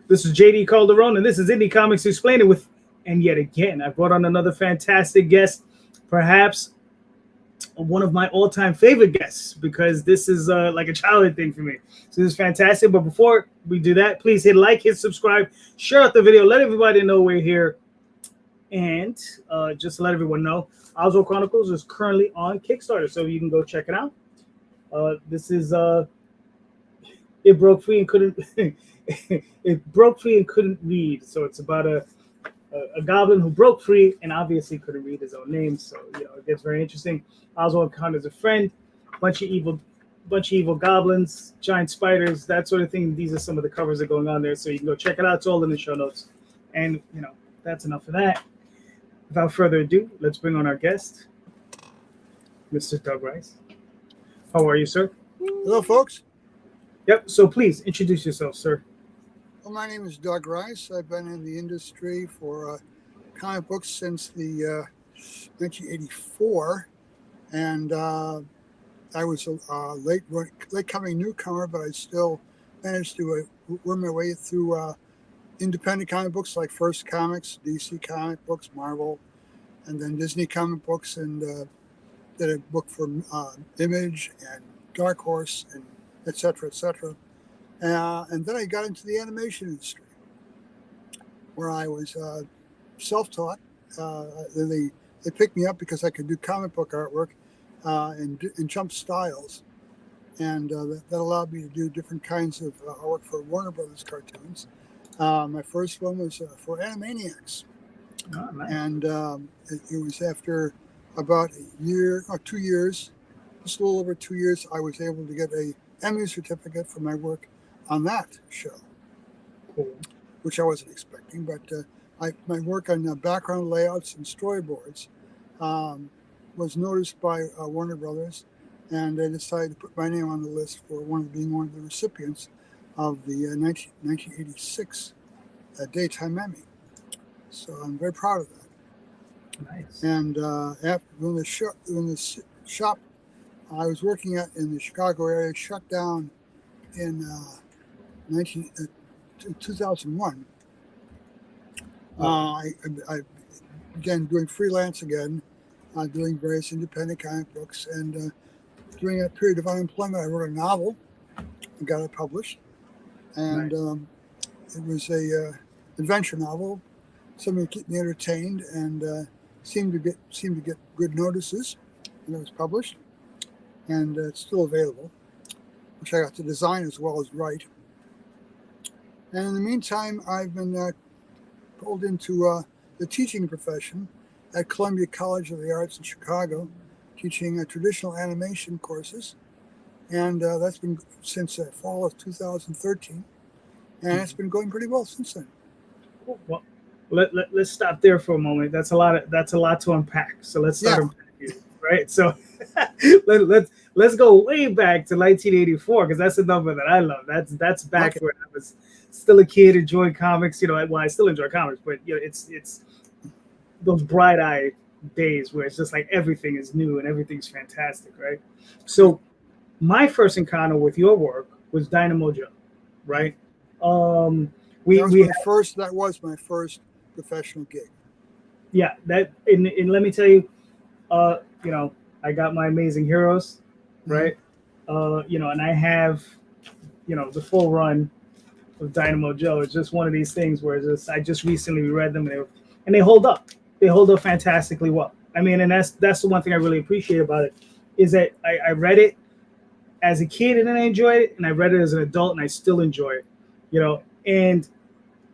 This is JD Calderon, and this is Indy Comics Explained. And yet again, I brought on another fantastic guest, perhaps one of my all-time favorite guests, because this is like a childhood thing for me. So this is fantastic. But before we do that, please hit like, hit subscribe, share out the video, let everybody know we're here, and just to let everyone know, Oswald Chronicles is currently on Kickstarter, so you can go check it out. This is it broke free and couldn't it broke free and couldn't read. So it's about a goblin who broke free and obviously couldn't read his own name. So it gets very interesting. Oswald encounters a friend, bunch of evil goblins, giant spiders, that sort of thing. These are some of the covers that are going on there. So you can go check it out. It's all in the show notes. And that's enough of that. Without further ado, let's bring on our guest, Mr. Doug Rice. How are you, sir? Hello, folks. Yep. So please introduce yourself, sir. Well, my name is Doug Rice. I've been in the industry for comic books since the 1984, and I was a late coming newcomer, but I still managed to work my way through independent comic books like First Comics, DC Comic Books, Marvel, and then Disney Comic Books, and did a book for Image and Dark Horse, and et cetera, et cetera. And then I got into the animation industry, where I was self-taught. They picked me up because I could do comic book artwork in jump styles, and that allowed me to do different kinds of artwork for Warner Brothers cartoons. My first one was for Animaniacs, Oh, nice. and it was after about a year or 2 years, just a little over 2 years, I was able to get a Emmy certificate for my work on that show, Cool. which I wasn't expecting. But my work on background layouts and storyboards was noticed by Warner Brothers, and they decided to put my name on the list for being one of the recipients of the 1986 Daytime Emmy. So I'm very proud of that. Nice. And when the shop I was working at in the Chicago area shut down in 2001, I began doing freelance again, doing various independent comic books, and during that period of unemployment, I wrote a novel and got it published, and Nice. it was a adventure novel, something to keep me entertained, and seemed to get good notices when it was published, and it's still available, which I got to design as well as write. And in the meantime, I've been pulled into the teaching profession at Columbia College of the Arts in Chicago, teaching traditional animation courses. And that's been since fall of 2013. And it's been going pretty well since then. Cool. Well, let's stop there for a moment. That's a lot to unpack. So let's start unpacking, right? So let's go way back to 1984, because that's a number that I love. That's back when I was still a kid, enjoying comics. Well, I still enjoy comics, but it's those bright-eyed days where it's just like everything is new and everything's fantastic, right? So my first encounter with your work was Dynamo Joe, right? That was my first professional gig. Yeah, and let me tell you, I got my Amazing Heroes, right? And I have, the full run of Dynamo Joe. It's just one of these things where I just recently read them, and they hold up. They hold up fantastically well. I mean, and that's the one thing I really appreciate about it, is that I read it as a kid and then I enjoyed it, and I read it as an adult and I still enjoy it. And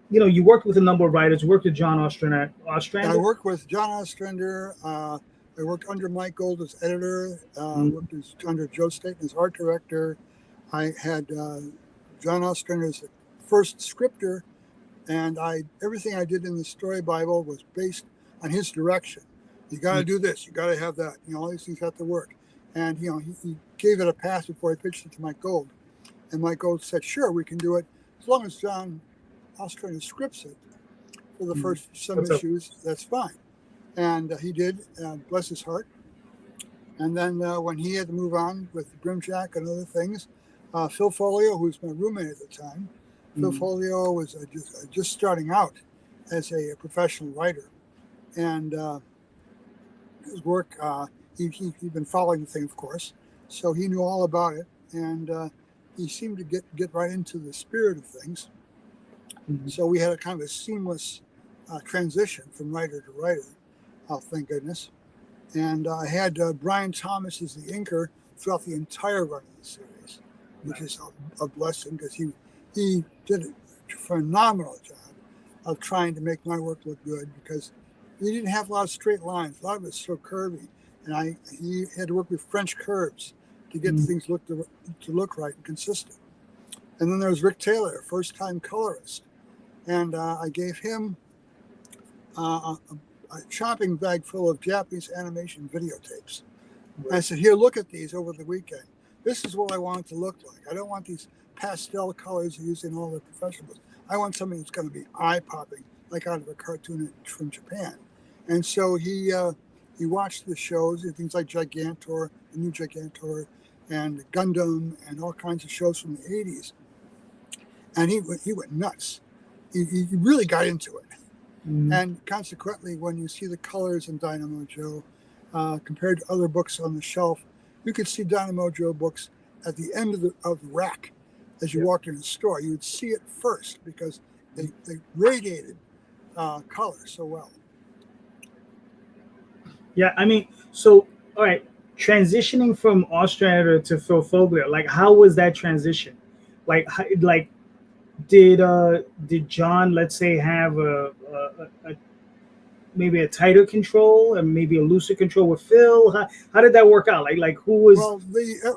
you worked with a number of writers. You worked with John Ostrander. I worked with John Ostrander. I worked under Mike Gold as editor. Worked under Joe Staten as art director. I had John Ostrander as the first scripter, and everything I did in the story Bible was based on his direction. You got to do this. You got to have that. All these things have to work. And he gave it a pass before he pitched it to Mike Gold, and Mike Gold said, "Sure, we can do it as long as John Ostrander scripts it for the first some issues. That's fine." And he did, bless his heart. And then when he had to move on with Grimjack and other things, Phil Folio, who's my roommate at the time, Phil Folio was just starting out as a professional writer, and his work, he'd been following the thing, of course, so he knew all about it, and he seemed to get right into the spirit of things. So we had a kind of a seamless transition from writer to writer, thank goodness. And I had Brian Thomas as the inker throughout the entire run of the series, which is a blessing, because he did a phenomenal job of trying to make my work look good, because we didn't have a lot of straight lines. A lot of it's so curvy, and he had to work with French curves to get things to look right and consistent. And then there was Rick Taylor, first-time colorist, and I gave him a shopping bag full of Japanese animation videotapes. Right. I said, here, look at these over the weekend. This is what I want it to look like. I don't want these pastel colors used in all the professionals. I want something that's going to be eye-popping, like out of a cartoon from Japan. And so he watched the shows, things like Gigantor, the new Gigantor, and Gundam, and all kinds of shows from the 80s. And he went nuts. He really got into it. And consequently, when you see the colors in Dynamo Joe compared to other books on the shelf, you could see Dynamo Joe books at the end of the rack as you walked in the store. You would see it first because they radiated color so well. Yeah, I mean, so, all right, transitioning from Ostrander to Phil Fogler, like, how was that transition? Like did John, let's say, have a maybe a tighter control and maybe a looser control with Phil? How did that work out? Like who was? Well,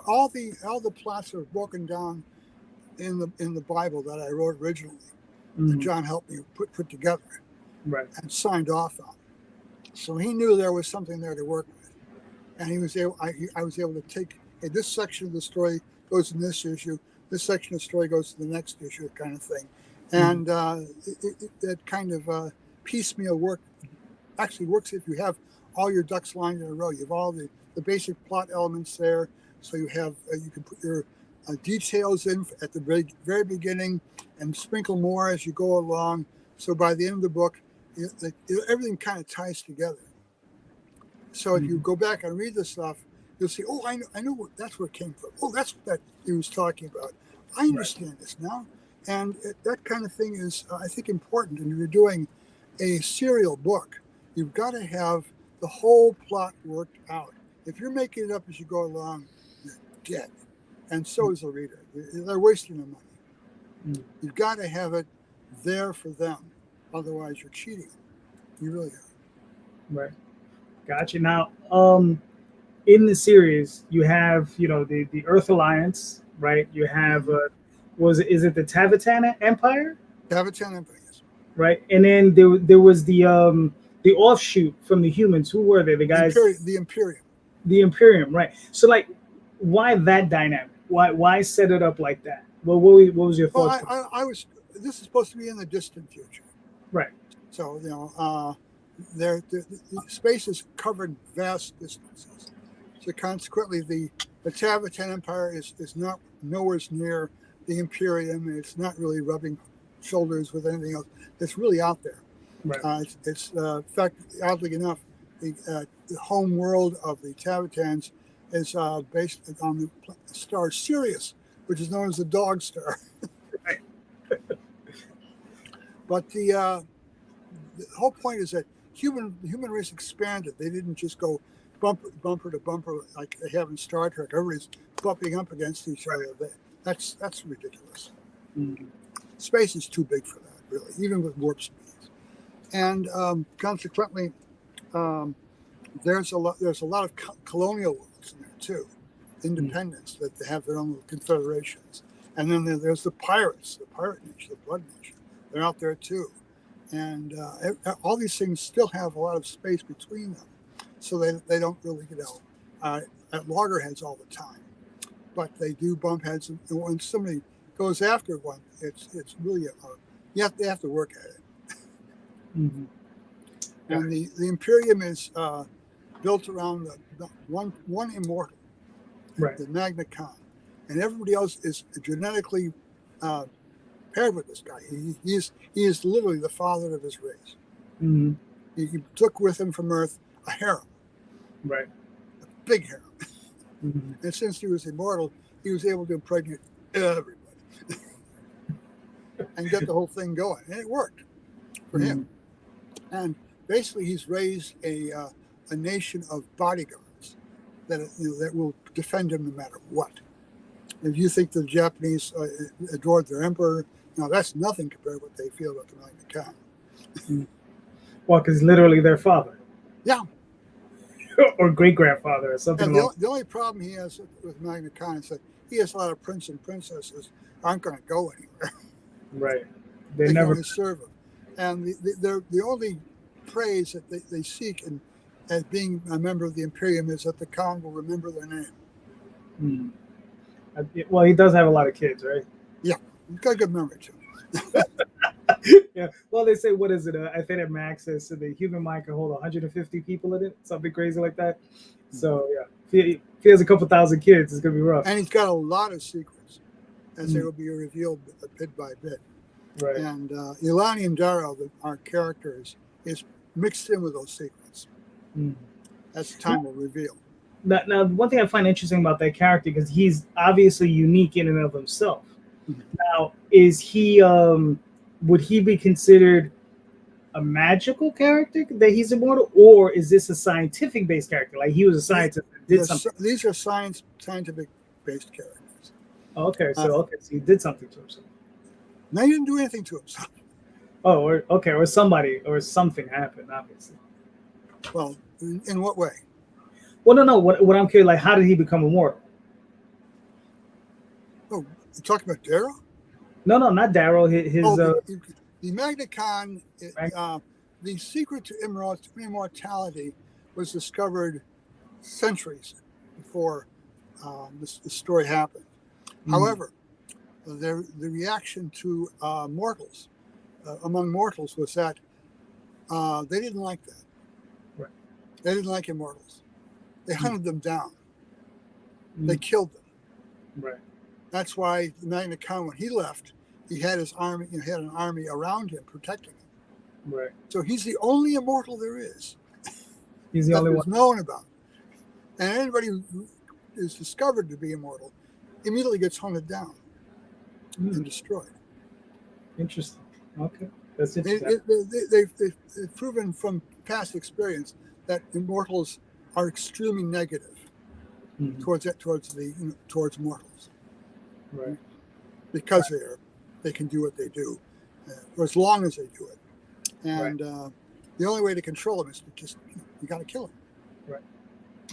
all the plots are broken down in the Bible that I wrote originally, that John helped me put together, right, and signed off on. So he knew there was something there to work with, and he was able. I was able to take, hey, this section of the story goes in this issue. This section of the story goes to the next issue, kind of thing, and that kind of piecemeal work actually works if you have all your ducks lined in a row. You have all the basic plot elements there, so you have you can put your details in at the very beginning and sprinkle more as you go along. So by the end of the book, everything kind of ties together. So if you go back and read this stuff, you'll see, oh, I know that's where it came from. Oh, that's what he was talking about. I understand this now. And that kind of thing is, I think, important. And if you're doing a serial book, you've got to have the whole plot worked out. If you're making it up as you go along, you're dead. And so is the reader. They're wasting their money. You've got to have it there for them. Otherwise, you're cheating. You really are. Right. Gotcha. Now, in the series, you have, the Earth Alliance, right? You have, is it the Tavatan Empire? Tavatan Empire, yes. Right. And then there was the offshoot from the humans. Who were they? The guys? The Imperium. The Imperium, right. So, like, why that dynamic? Why set it up like that? Well, what was your thoughts? Well, this is supposed to be in the distant future. Right. So, the space is covered vast distances. So consequently, the Tavatan Empire is not nowhere near the Imperium, and it's not really rubbing shoulders with anything else. It's really out there. Right. In fact, oddly enough, the home world of the Tavatans is based on the star Sirius, which is known as the dog star. Right. But the whole point is that the human race expanded. They didn't just go bumper to bumper like they have in Star Trek. Everybody's bumping up against each other. That's ridiculous. Space is too big for that, really, even with warp speeds. And consequently, there's a lot of colonial worlds in there too, independents that they have their own little confederations. And then there's the pirates, the pirate nation, the blood nation. They're out there too. And all these things still have a lot of space between them, so they don't really get at loggerheads all the time. But they do bump heads, and when somebody goes after one, it's really you have to work at it. And the Imperium is built around the one immortal, right, the Magna Khan, and everybody else is genetically paired with this guy. He is literally the father of his race. Mm-hmm. He took with him from Earth a harem, Right. a big harem. Mm-hmm. And since he was immortal, he was able to impregnate everybody and get the whole thing going. And it worked for him. And basically, he's raised a nation of bodyguards that will defend him no matter what. If you think the Japanese adored their emperor, now that's nothing compared to what they feel about the Magna Carta. Mm-hmm. Well, because literally their father. Yeah. Or great grandfather or something. And the only problem he has with Magna Carta is that he has a lot of princes and princesses who aren't going to go anywhere. Right. They They never can only serve him. And the only praise that they seek as being a member of the Imperium is that the Khan will remember their name. Mm. Well, he does have a lot of kids, right? Yeah, he's got a good memory too. Yeah. Well, they say, what is it? I think at max says so the human mind can hold 150 people in it, something crazy like that. So yeah, if he has a couple thousand kids, it's gonna be rough. And he's got a lot of secrets, as they will be revealed bit by bit. Right. And Ilani and Darrow, our characters, is mixed in with those secrets. As time will reveal. Now, one thing I find interesting about that character, because he's obviously unique in and of himself. Now, is he? Would he be considered a magical character that he's immortal, or is this a scientific-based character? Like he was a scientist that did something. These are scientific-based characters. Okay, so he did something to himself. No, he didn't do anything to himself. Oh, or somebody or something happened, obviously. Well, in what way? Well, no. What I'm curious, like, how did he become immortal? Oh, you're talking about Darrow? No, not Darrow. The Magna Carta, the secret to immortality was discovered centuries before this story happened. However, the reaction to mortals, among mortals, was that they didn't like that. Right. They didn't like immortals. They hunted them down. They killed them. Right. That's why the Magna Carta, when he left, he had his army. He had an army around him protecting him. Right. So he's the only immortal there is. He's the only one known about. And anybody who is discovered to be immortal immediately gets hunted down and destroyed. Interesting. Okay, that's interesting. They've proven from past experience that immortals are extremely negative towards mortals. Right. Because they can do what they do, for as long as they do it. And the only way to control them is to just you got to kill them. Right.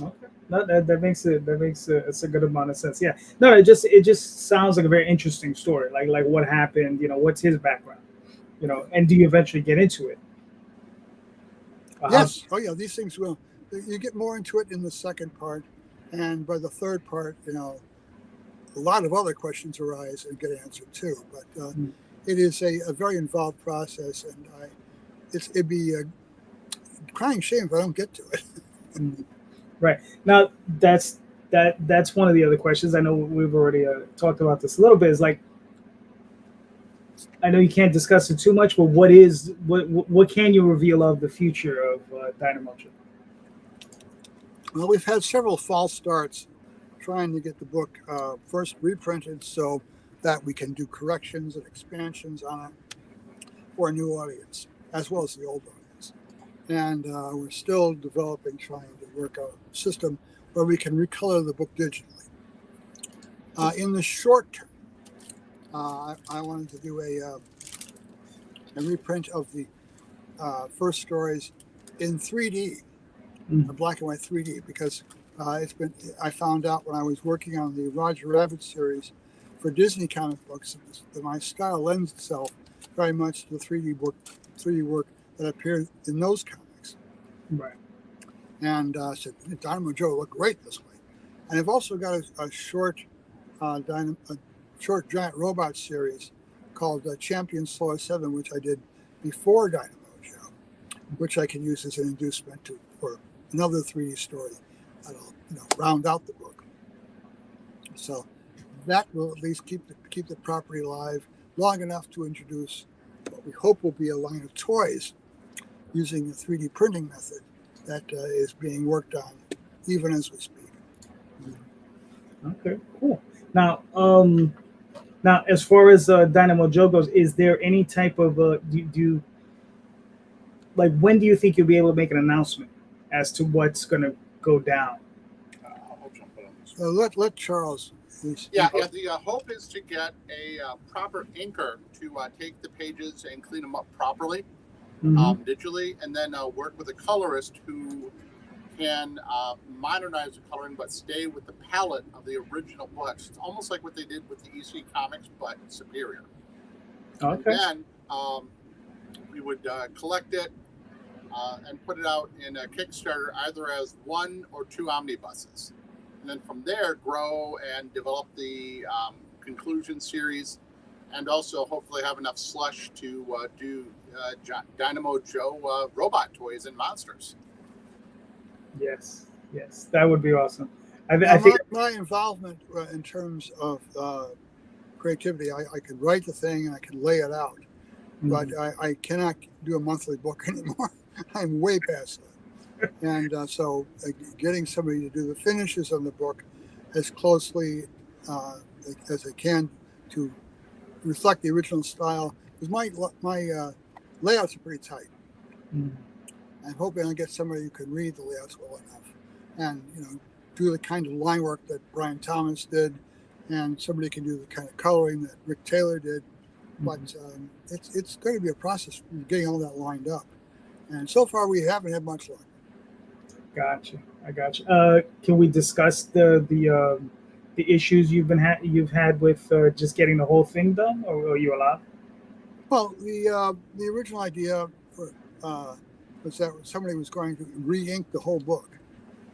Okay. No, that makes it's a good amount of sense. Yeah. No, it just sounds like a very interesting story. Like what happened. What's his background. And do you eventually get into it? Yes. Oh yeah. These things will. You get more into it in the second part, and by the third part, a lot of other questions arise and get answered too. But it is a very involved process, and it'd be a crying shame if I don't get to it. Right. Now, that's one of the other questions. I know we've already talked about this a little bit. Is like, I know you can't discuss it too much, but what can you reveal of the future of Dynamo? Well, we've had several false starts trying to get the book first reprinted so that we can do corrections and expansions on it for a new audience, as well as the old audience. And we're still developing, trying to work out a system where we can recolor the book digitally. In the short term, I wanted to do a reprint of the first stories in 3D, black and white 3D, because I found out when I was working on the Roger Rabbit series for Disney comic books that my style lends itself very much to the 3D work that appeared in those comics. Right. And I said, Dynamo Joe looked great this way. And I've also got a short giant robot series called Champion Slow 7, which I did before Dynamo Joe, which I can use as an inducement for another 3D story that'll round out the book. So that will at least keep the property alive. long enough to introduce what we hope will be a line of toys using the 3D printing method that is being worked on even as we speak. Okay, cool. Now, now as far as Dynamo Joe goes, is there any type of do like when do you think you'll be able to make an announcement as to what's going to go down? I'll jump in on this. Let Charles. Yeah. The hope is to get a proper inker to take the pages and clean them up properly digitally, and then work with a colorist who can modernize the coloring but stay with the palette of the original books. It's almost like what they did with the EC Comics, but superior. Okay. And then we would collect it and put it out in a Kickstarter, either as 1 or 2 omnibuses. And then from there, grow and develop the conclusion series, and also hopefully have enough slush to do Dynamo Joe robot toys and monsters. Yes, that would be awesome. I think my involvement in terms of creativity, I could write the thing and I could lay it out, but I cannot do a monthly book anymore. I'm way past that. And so getting somebody to do the finishes on the book as closely as I can to reflect the original style, because my layouts are pretty tight. I'm hoping I'll get somebody who can read the layouts well enough and, do the kind of line work that Brian Thomas did, and somebody can do the kind of coloring that Rick Taylor did. But it's going to be a process of getting all that lined up. And so far, we haven't had much luck. I got you. Can we discuss the issues you've had with just getting the whole thing done, or are you allowed? Well, the original idea was that somebody was going to re-ink the whole book,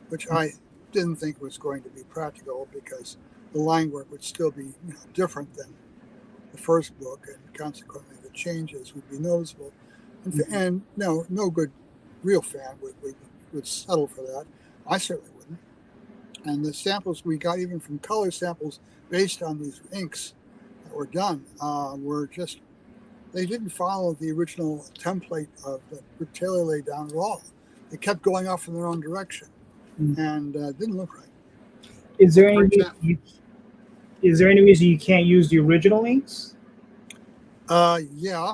which I didn't think was going to be practical because the line work would still be different than the first book, and consequently the changes would be noticeable. And no good real fan would settle for that. I certainly wouldn't. And the samples we got, even from color samples based on these inks that were done, they didn't follow the original template that Rick Taylor laid down at all. They kept going off in their own direction, and didn't look right. Is there any reason you can't use the original inks? Yeah.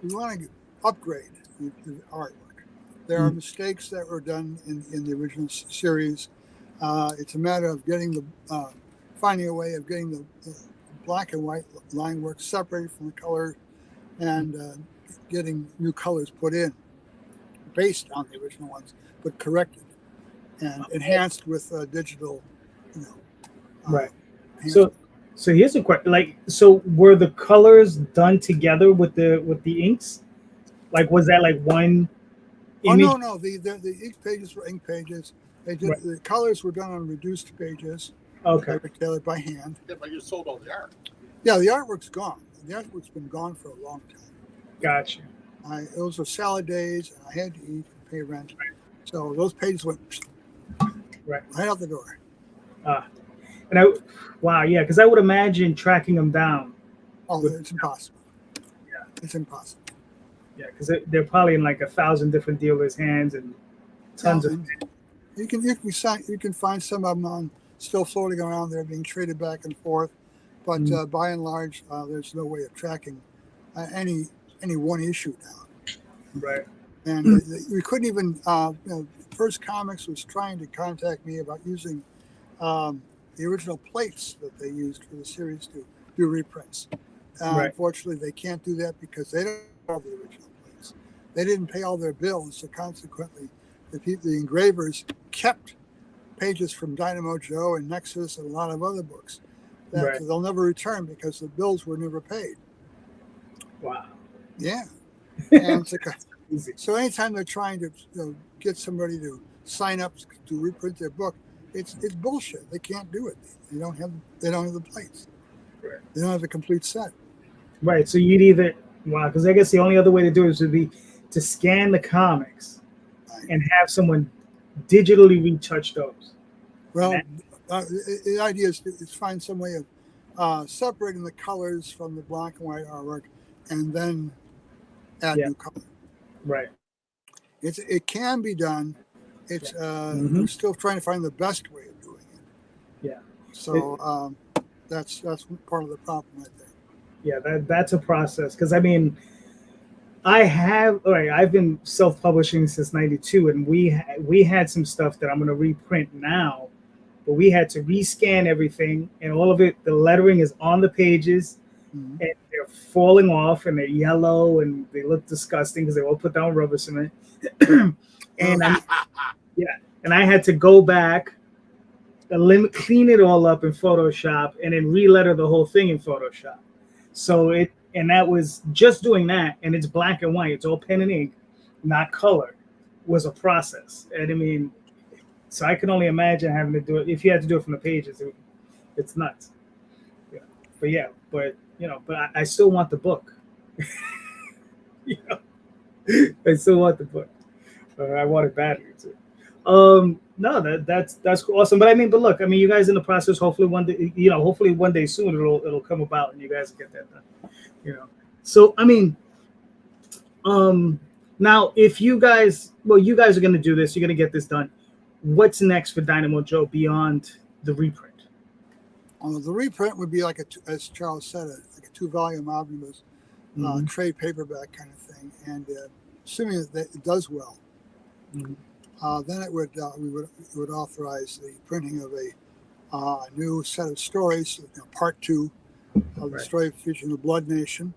We want to upgrade the artwork. There are mistakes that were done in the original series. It's a matter of finding a way of getting the black and white line work separated from the color, and getting new colors put in based on the original ones, but corrected and enhanced with digital. Right. So here's a question. So were the colors done together with the inks? Was that one image? Oh no. The ink pages were ink pages. They did the colors were done on reduced pages. Okay. Tailored by hand. Yeah, but you sold all the art. Yeah, the artwork's gone. The artwork's been gone for a long time. Gotcha. Those were salad days, and I had to eat and pay rent. So those pages went right out the door. Because I would imagine tracking them down. Oh, it's impossible. Yeah, it's impossible. Yeah, because they're probably in 1,000 different dealers' hands and tons of. You can find some of them still floating around there, being traded back and forth, but by and large, there's no way of tracking any one issue down. Right. And we couldn't even. First Comics was trying to contact me about using the original plates that they used for the series to do reprints. Unfortunately, they can't do that because they don't have the original plates. They didn't pay all their bills, so consequently, the engravers kept pages from Dynamo Joe and Nexus and a lot of other books that they'll never return because the bills were never paid. Wow. Yeah. And so anytime they're trying to get somebody to sign up to reprint their book, it's bullshit. They can't do it. They don't have the plates. Right. They don't have a complete set. Right. So you'd either because I guess the only other way to do it would be to scan the comics and have someone digitally retouch those. Well, the idea is to find some way of separating the colors from the black and white artwork, and then add new color. Right. It can be done. It's we're still trying to find the best way of doing it. Yeah. So that's part of the problem right there. Yeah, that's a process, because I mean, I've been self-publishing since '92, and we had some stuff that I'm going to reprint now, but we had to rescan everything, and all of it, the lettering is on the pages, and they're falling off, and they're yellow, and they look disgusting because they all put down rubber cement. And I had to go back, clean it all up in Photoshop, and then re-letter the whole thing in Photoshop. So that was just doing that, and it's black and white. It's all pen and ink, not color, was a process. And I mean, so I can only imagine having to do it. If you had to do it from the pages, it's nuts. Yeah. But I still want the book. I still want the book. I want it badly too. No, that's awesome. But look, you guys in the process. Hopefully one day soon it'll come about, and you guys get that done. So now if you guys are going to do this, you're going to get this done. What's next for Dynamo Joe beyond the reprint? The reprint would be as Charles said, like a 2-volume omnibus, trade paperback kind of thing, and assuming that it does well. Then we would authorize the printing of a new set of stories, part 2 of the story featuring the Blood Nation,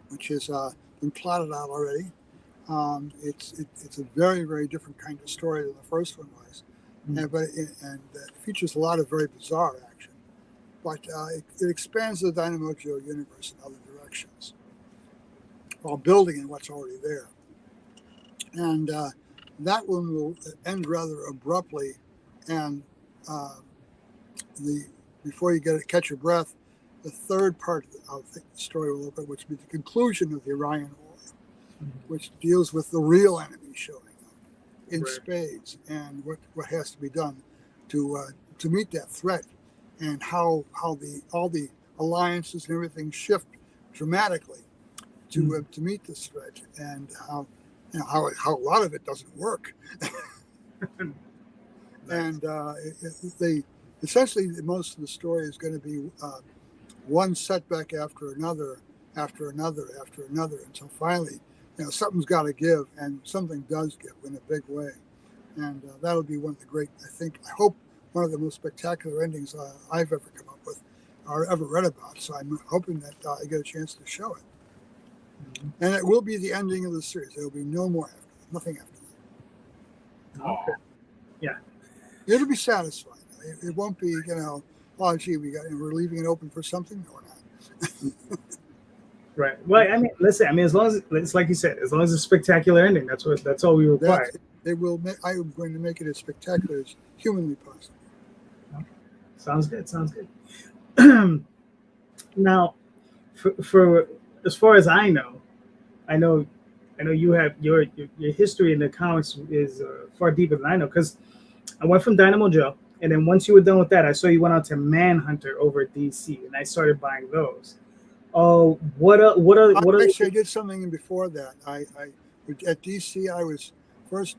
which has been plotted out already. It's a very, very different kind of story than the first one was, and it features a lot of very bizarre action, but it expands the Dynamo Joe universe in other directions while building in what's already there. And that one will end rather abruptly, and before you catch your breath, the third part of the story will open, which will be the conclusion of the Orion War, which deals with the real enemy showing up in spades, and what has to be done to meet that threat, and how all the alliances and everything shift dramatically to meet this threat, and how a lot of it doesn't work. And essentially most of the story is going to be one setback after another, until finally, something's got to give, and something does give in a big way. And that'll be one of the great, I hope, one of the most spectacular endings I've ever come up with or ever read about. So I'm hoping that I get a chance to show it. And it will be the ending of the series. There will be no more after that, nothing after that. Okay. Yeah. It'll be satisfying. It won't be, oh gee, we're leaving it open for something. No, we're not. Right. Well, listen. As long as it's like you said, as long as it's a spectacular ending, that's all we require. I am going to make it as spectacular as humanly possible. Okay. Sounds good. Now, for as far as I know you have your history in the comics is far deeper than I know, because I went from Dynamo Joe, and then once you were done with that, I saw you went out to Manhunter over at DC, and I started buying those. Oh, what are actually, I did something before that. I at DC, I was first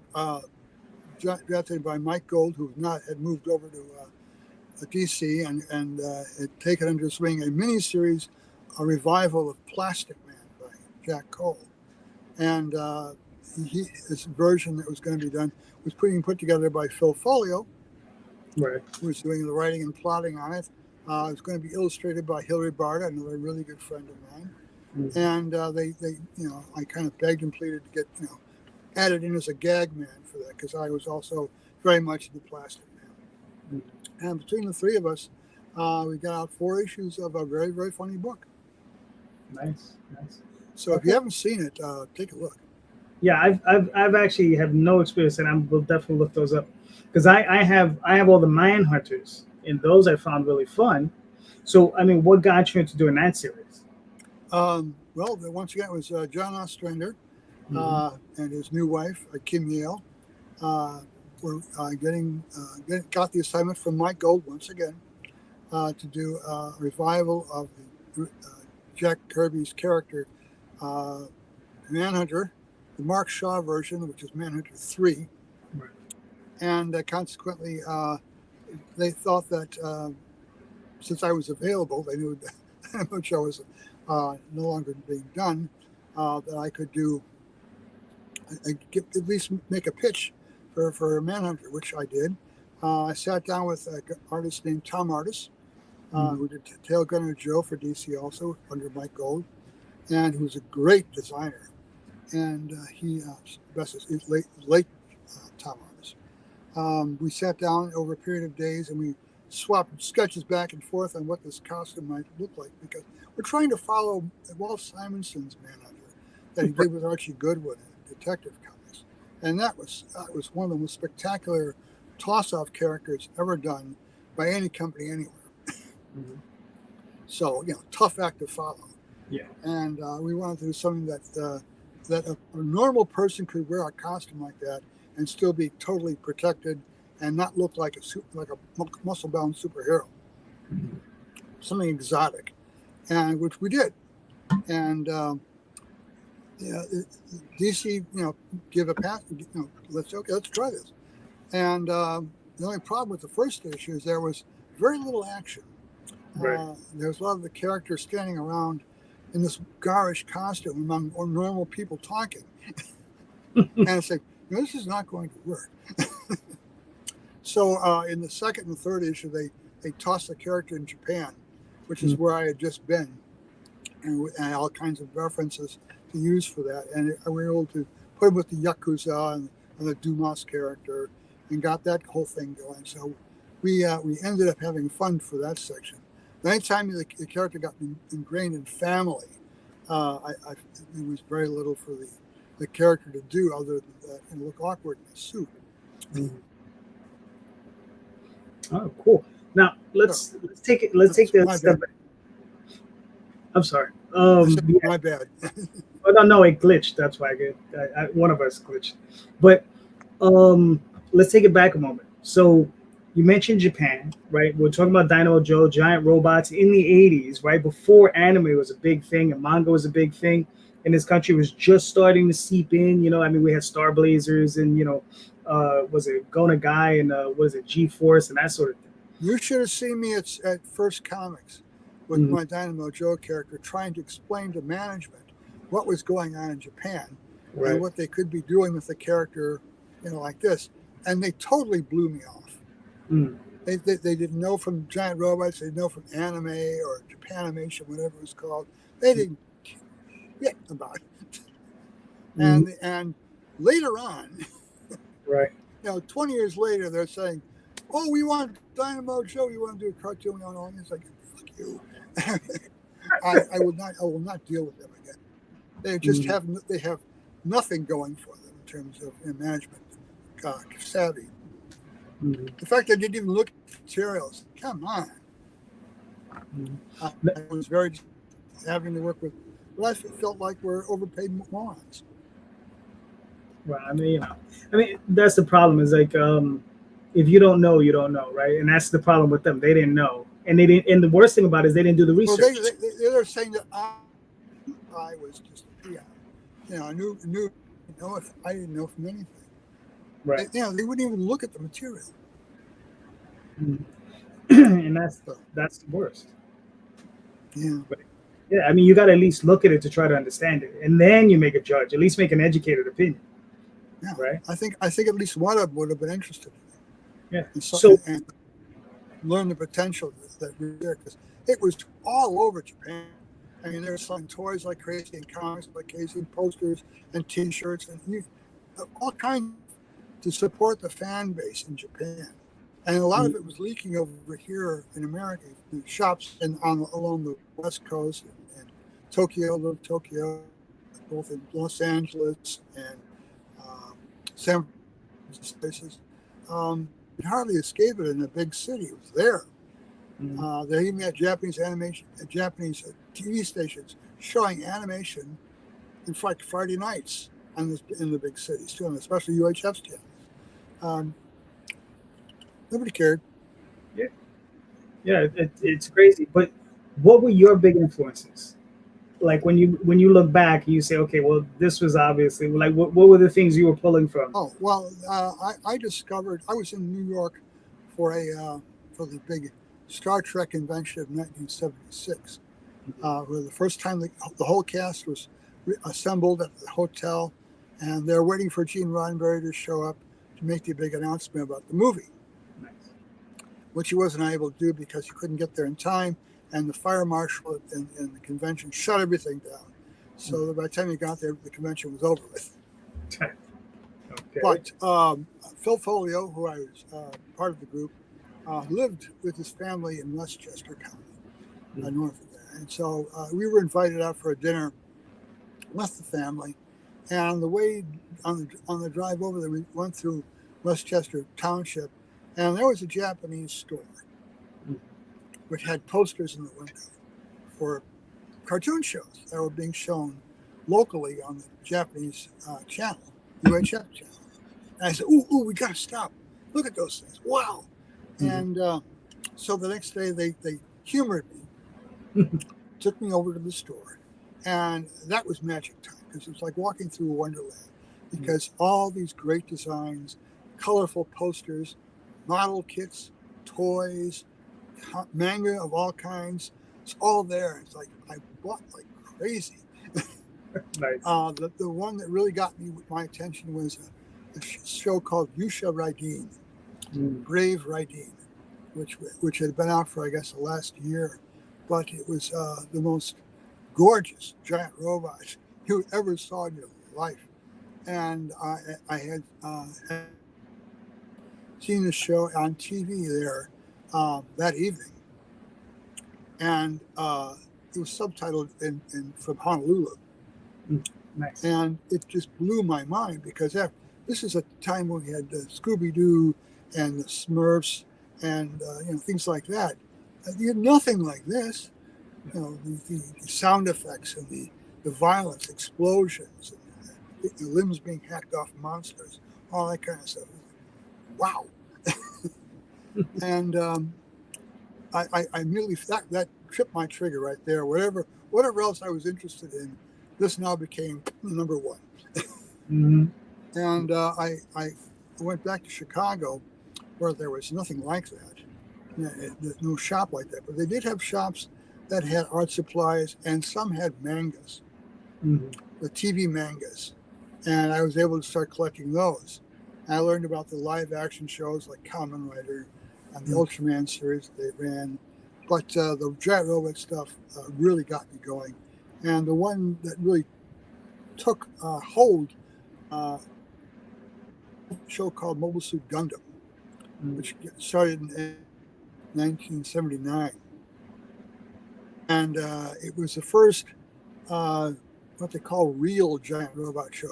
drafted by Mike Gold, who had moved over to DC and had taken under his wing a miniseries, a revival of Plastic Man by Jack Cole, and this version that was going to be done was put together by Phil Folio, who was doing the writing and plotting on it. It was going to be illustrated by Hilary Barta, another really good friend of mine. And they I kind of begged and pleaded to get added in as a gag man for that, because I was also very much the Plastic Man. And between the three of us, we got out 4 issues of a very, very funny book. Nice. So if you haven't seen it, take a look. Yeah, I've actually have no experience, and I will definitely look those up, because I have all the Manhunters, and those I found really fun. So what got you into doing that series? Well, once again, it was John Ostrander and his new wife, Kim Yale. we're got the assignment from Mike Gold once again to do a revival of the Jack Kirby's character Manhunter, the Mark Shaw version, which is Manhunter 3. Right. And consequently, they thought that since I was available, they knew that the show was no longer being done, that I could at least make a pitch for Manhunter, which I did. I sat down with an artist named Tom Artis, who did Tail Gunner Joe for DC also under Mike Gold, and who's a great designer. And he, best is late Tom Artis. We sat down over a period of days and we swapped sketches back and forth on what this costume might look like, because we're trying to follow Walt Simonson's Manhunter that he did with Archie Goodwin in Detective Comics. And that was one of the most spectacular toss-off characters ever done by any company anywhere. Mm-hmm. So, tough act to follow. Yeah. And we wanted to do something that a normal person could wear a costume like that and still be totally protected and not look like a muscle-bound superhero. Mm-hmm. Something exotic, and which we did. And DC, give a pass. Let's try this. And the only problem with the first issue is there was very little action. Right. There was a lot of the characters standing around in this garish costume among normal people talking. And I said, this is not going to work. So in the second and third issue, they tossed the character in Japan, which is where I had just been, and all kinds of references to use for that. And we were able to put him with the Yakuza and the Dumas character and got that whole thing going. So we ended up having fun for that section. The anytime the character got ingrained in family, there was very little for the character to do other than that and look awkward in a suit. Mm-hmm. Oh, cool. Now let's take that step back. I'm sorry. My bad. Oh, no, it glitched. That's why one of us glitched. But let's take it back a moment. So you mentioned Japan, right? We're talking about Dynamo Joe, giant robots in the 80s, right? Before anime was a big thing and manga was a big thing. And this country was just starting to seep in. We had Star Blazers and, was it Gona Guy and G-Force and that sort of thing. You should have seen me at First Comics with my Dynamo Joe character trying to explain to management what was going on in Japan and what they could be doing with the character, like this. And they totally blew me off. Mm. They didn't know from giant robots. They didn't know from anime or Japanimation, whatever it was called. They didn't get about it. And later on, 20 years later, they're saying, "Oh, we want Dynamo Joe. We want to do a cartoon." And it's like, "Fuck you." I will not deal with them again. They just have nothing going for them in terms of management savvy. Mm-hmm. The fact that they didn't even look at materials, come on. Mm-hmm. I was very having to work with what I felt like were overpaid morons. Well, that's the problem. Is like if you don't know, you don't know, right? And that's the problem with them. They didn't know, and they didn't. And the worst thing about it is they didn't do the research. Well, they're saying that I was just a PI. I knew. I didn't know from anything. Right. They wouldn't even look at the material. And that's the worst. Yeah. But, you got to at least look at it to try to understand it, and then you make a judge. At least make an educated opinion. Yeah. Right. I think at least one of them would have been interested in it. Yeah. And learn the potential that was there, because it was all over Japan. They were selling toys like crazy and comics like crazy and posters and T-shirts and all kinds to support the fan base in Japan. And a lot of it was leaking over here in America, in shops along the West Coast and Tokyo, both in Los Angeles and San Francisco. You hardly escape it in a big city. It was there. Mm-hmm. They even had Japanese animation, Japanese TV stations showing animation in Friday nights in the big cities too, and especially UHF channels. Nobody cared. Yeah, it's crazy. But what were your big influences? Like when you look back, you say, okay, well, this was obviously like what were the things you were pulling from? Oh well, I discovered I was in New York for for the big Star Trek convention of 1976, where the first time the whole cast was assembled at the hotel, and they're waiting for Gene Roddenberry to show up to make the big announcement about the movie, Nice. which he wasn't able to do because he couldn't get there in time, and the fire marshal in the convention shut everything down. So by the time he got there, the convention was over with. Okay. But Phil Folio, who I was part of the group, lived with his family in Westchester County, north of there. And so we were invited out for a dinner with the family. And on the way, on the drive over there, we went through Westchester Township, and there was a Japanese store which had posters in the window for cartoon shows that were being shown locally on the Japanese channel, UHF channel. And I said, ooh, we got to stop. Look at those things. Wow. And so the next day they humored me, took me over to the store. And that was magic time because it was like walking through a wonderland because all these great designs, colorful posters, model kits, toys, manga of all kinds, it's all there. It's like I bought like crazy. Nice. The one that really got me with my attention was a show called Yusha Raidin, Brave Raidin, which had been out for I guess the last year, but it was the most gorgeous giant robot you ever saw in your life, and I had seen the show on TV there that evening, and it was subtitled in from Honolulu. Nice. And it just blew my mind because this is a time when we had Scooby-Doo and the Smurfs and things like that. You had nothing like this. The sound effects and the violence, explosions, and the limbs being hacked off monsters, all that kind of stuff. Wow. And I immediately, that tripped my trigger right there. Whatever else I was interested in, this now became number one. And I went back to Chicago where there was nothing like that. There's no shop like that. But they did have shops that had art supplies and some had mangas, the TV mangas. And I was able to start collecting those. I learned about the live action shows like Kamen Rider and the Ultraman series they ran. But the giant robot stuff really got me going. And the one that really took hold, a show called Mobile Suit Gundam, which started in 1979. And it was the first, what they call real giant robot show.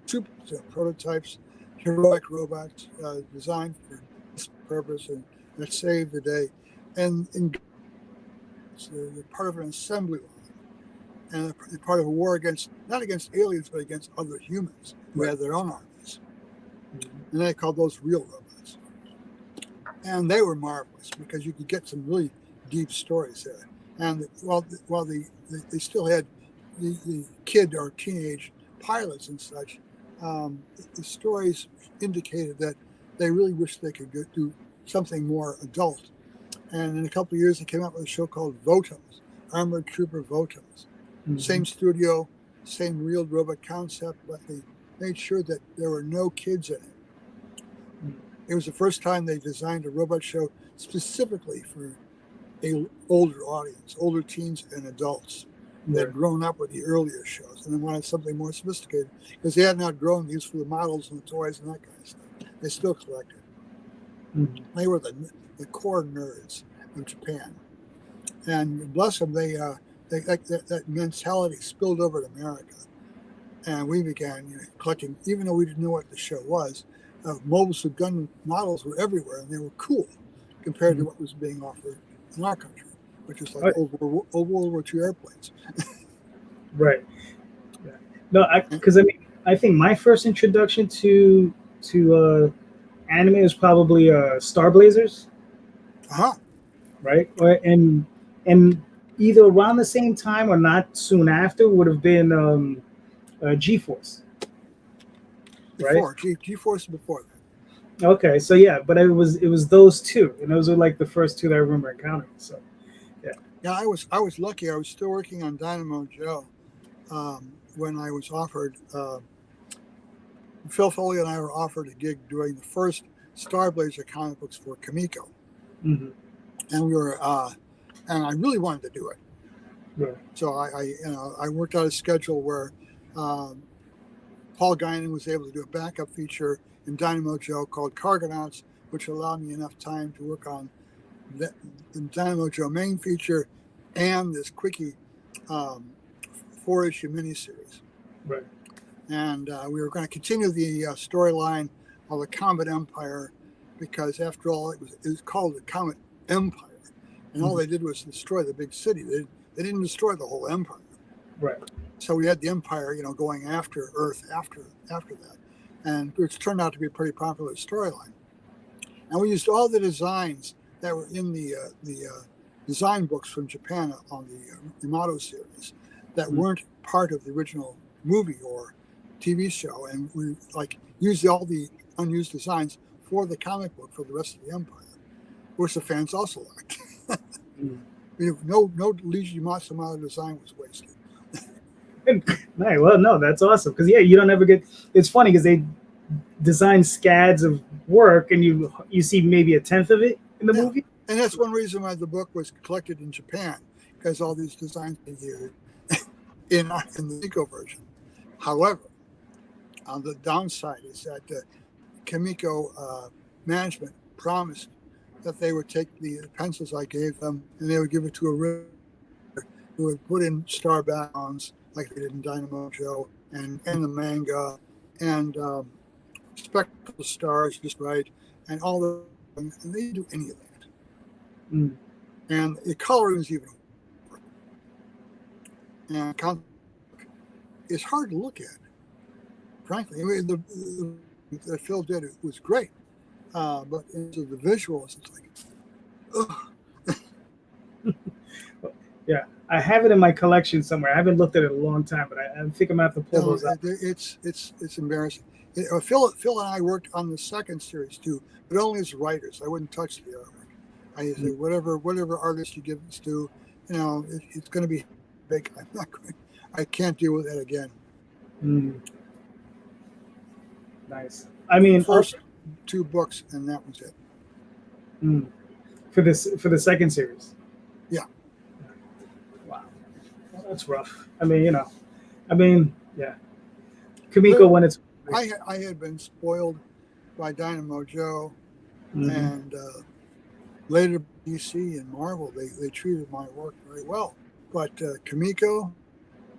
Super prototypes, heroic robots designed for this purpose and that saved the day. And they're part of an assembly line. And they're part of a war not against aliens, but against other humans who had their own armies. And they called those real robots. And they were marvelous because you could get some really deep stories there. And while they still had the kid or teenage pilots and such, the stories indicated that they really wished they could do something more adult. And in a couple of years, they came out with a show called Votums, Armored Trooper Votums. Same studio, same real robot concept, but they made sure that there were no kids in it. It was the first time they designed a robot show specifically for an older audience, older teens and adults. They had grown up with the earlier shows and they wanted something more sophisticated because they hadn't outgrown these for the models and the toys and that kind of stuff. They still collected. They were the core nerds of Japan. And bless them, that mentality spilled over to America. And we began collecting, even though we didn't know what the show was, Mobile Suit Gundam models were everywhere and they were cool compared to what was being offered in our country, which is like old World War II airplanes. Right. No, because I think my first introduction to anime is probably Star Blazers, Uh-huh. right? And either around the same time or not soon after would have been G-Force, right? Before G-Force before that. Okay, so yeah, but it was those two, and those were like the first two that I remember encountering. So yeah. Yeah, I was lucky. I was still working on Dynamo Joe when I was offered. Phil Foley and I were offered a gig doing the first Star Blazer comic books for Kamiko, Hmm. and we were and I really wanted to do it. Right. So I worked out a schedule where um, Paul Guinan was able to do a backup feature in Dynamo Joe called Cargonauts, which allowed me enough time to work on the Dynamo Joe main feature and this quickie 4-issue miniseries. Right. And we were going to continue the storyline of the Comet Empire because, after all, it was called the Comet Empire, and all they did was destroy the big city. They didn't destroy the whole empire. Right. So we had the Empire, going after Earth after that, and which turned out to be a pretty popular storyline. And we used all the designs that were in the design books from Japan on the Yamato series that weren't part of the original movie or TV show, and we used all the unused designs for the comic book for the rest of the Empire, which the fans also liked. No Leiji Matsumoto design was wasted. Nice. Well, no, that's awesome because yeah, you don't ever get. It's funny because they design scads of work, and you see maybe a tenth of it in the movie. And that's one reason why the book was collected in Japan, because all these designs were used in the Nico version. However, on the downside is that Kamiko management promised that they would take the pencils I gave them and they would give it to a writer who would put in star backgrounds like they did in Dynamo Joe and the manga and spectral stars just right and all the and they didn't do any of that. And the coloring is even worse. And it's hard to look at. Frankly, I mean, the Phil did it was great, but into the visuals, it's like, ugh. Yeah, I have it in my collection somewhere. I haven't looked at it in a long time, but I think I'm gonna have to pull those up. It's embarrassing. Phil and I worked on the second series too, but only as writers. I wouldn't touch the artwork. I say whatever artist you give this to, it's going to be big. I'm not going. I can't deal with that again. Nice. I mean, first 2 books, and that was it. For the second series. Yeah. Wow. Well, that's rough. I mean, yeah. Kamiko, when it's. I had been spoiled by Dynamo Joe, and later DC and Marvel. They treated my work very well, but Kamiko,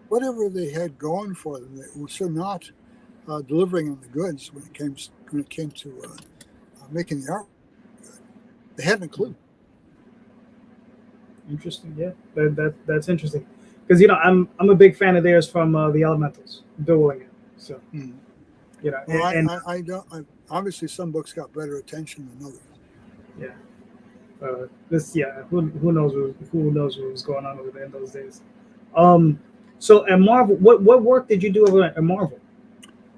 whatever they had going for them, they were so not delivering on the goods when it came to making the art good. They hadn't a clue. Interesting, yeah. That's interesting because I'm a big fan of theirs from the Elementals, dueling it. So well, I don't. Obviously, some books got better attention than others. Yeah. Who knows what was going on over there in those days. So at Marvel, what work did you do over at Marvel?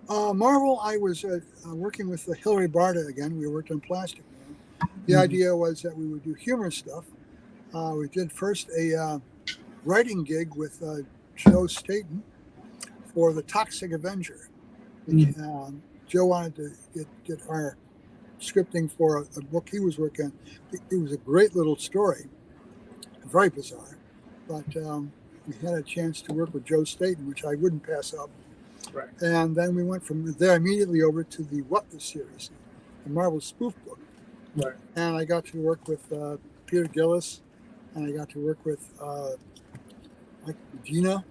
Marvel, I was working with Hilary Barta again. We worked on Plastic Man. The idea was that we would do humor stuff. We did first a writing gig with Joe Staten for The Toxic Avenger. Joe wanted to get our scripting for a book he was working on. It was a great little story, very bizarre, but we had a chance to work with Joe Staten, which I wouldn't pass up. Right. And then we went from there immediately over to the What the series, the Marvel spoof book. Right. And I got to work with Peter Gillis, and I got to work with Mike Medina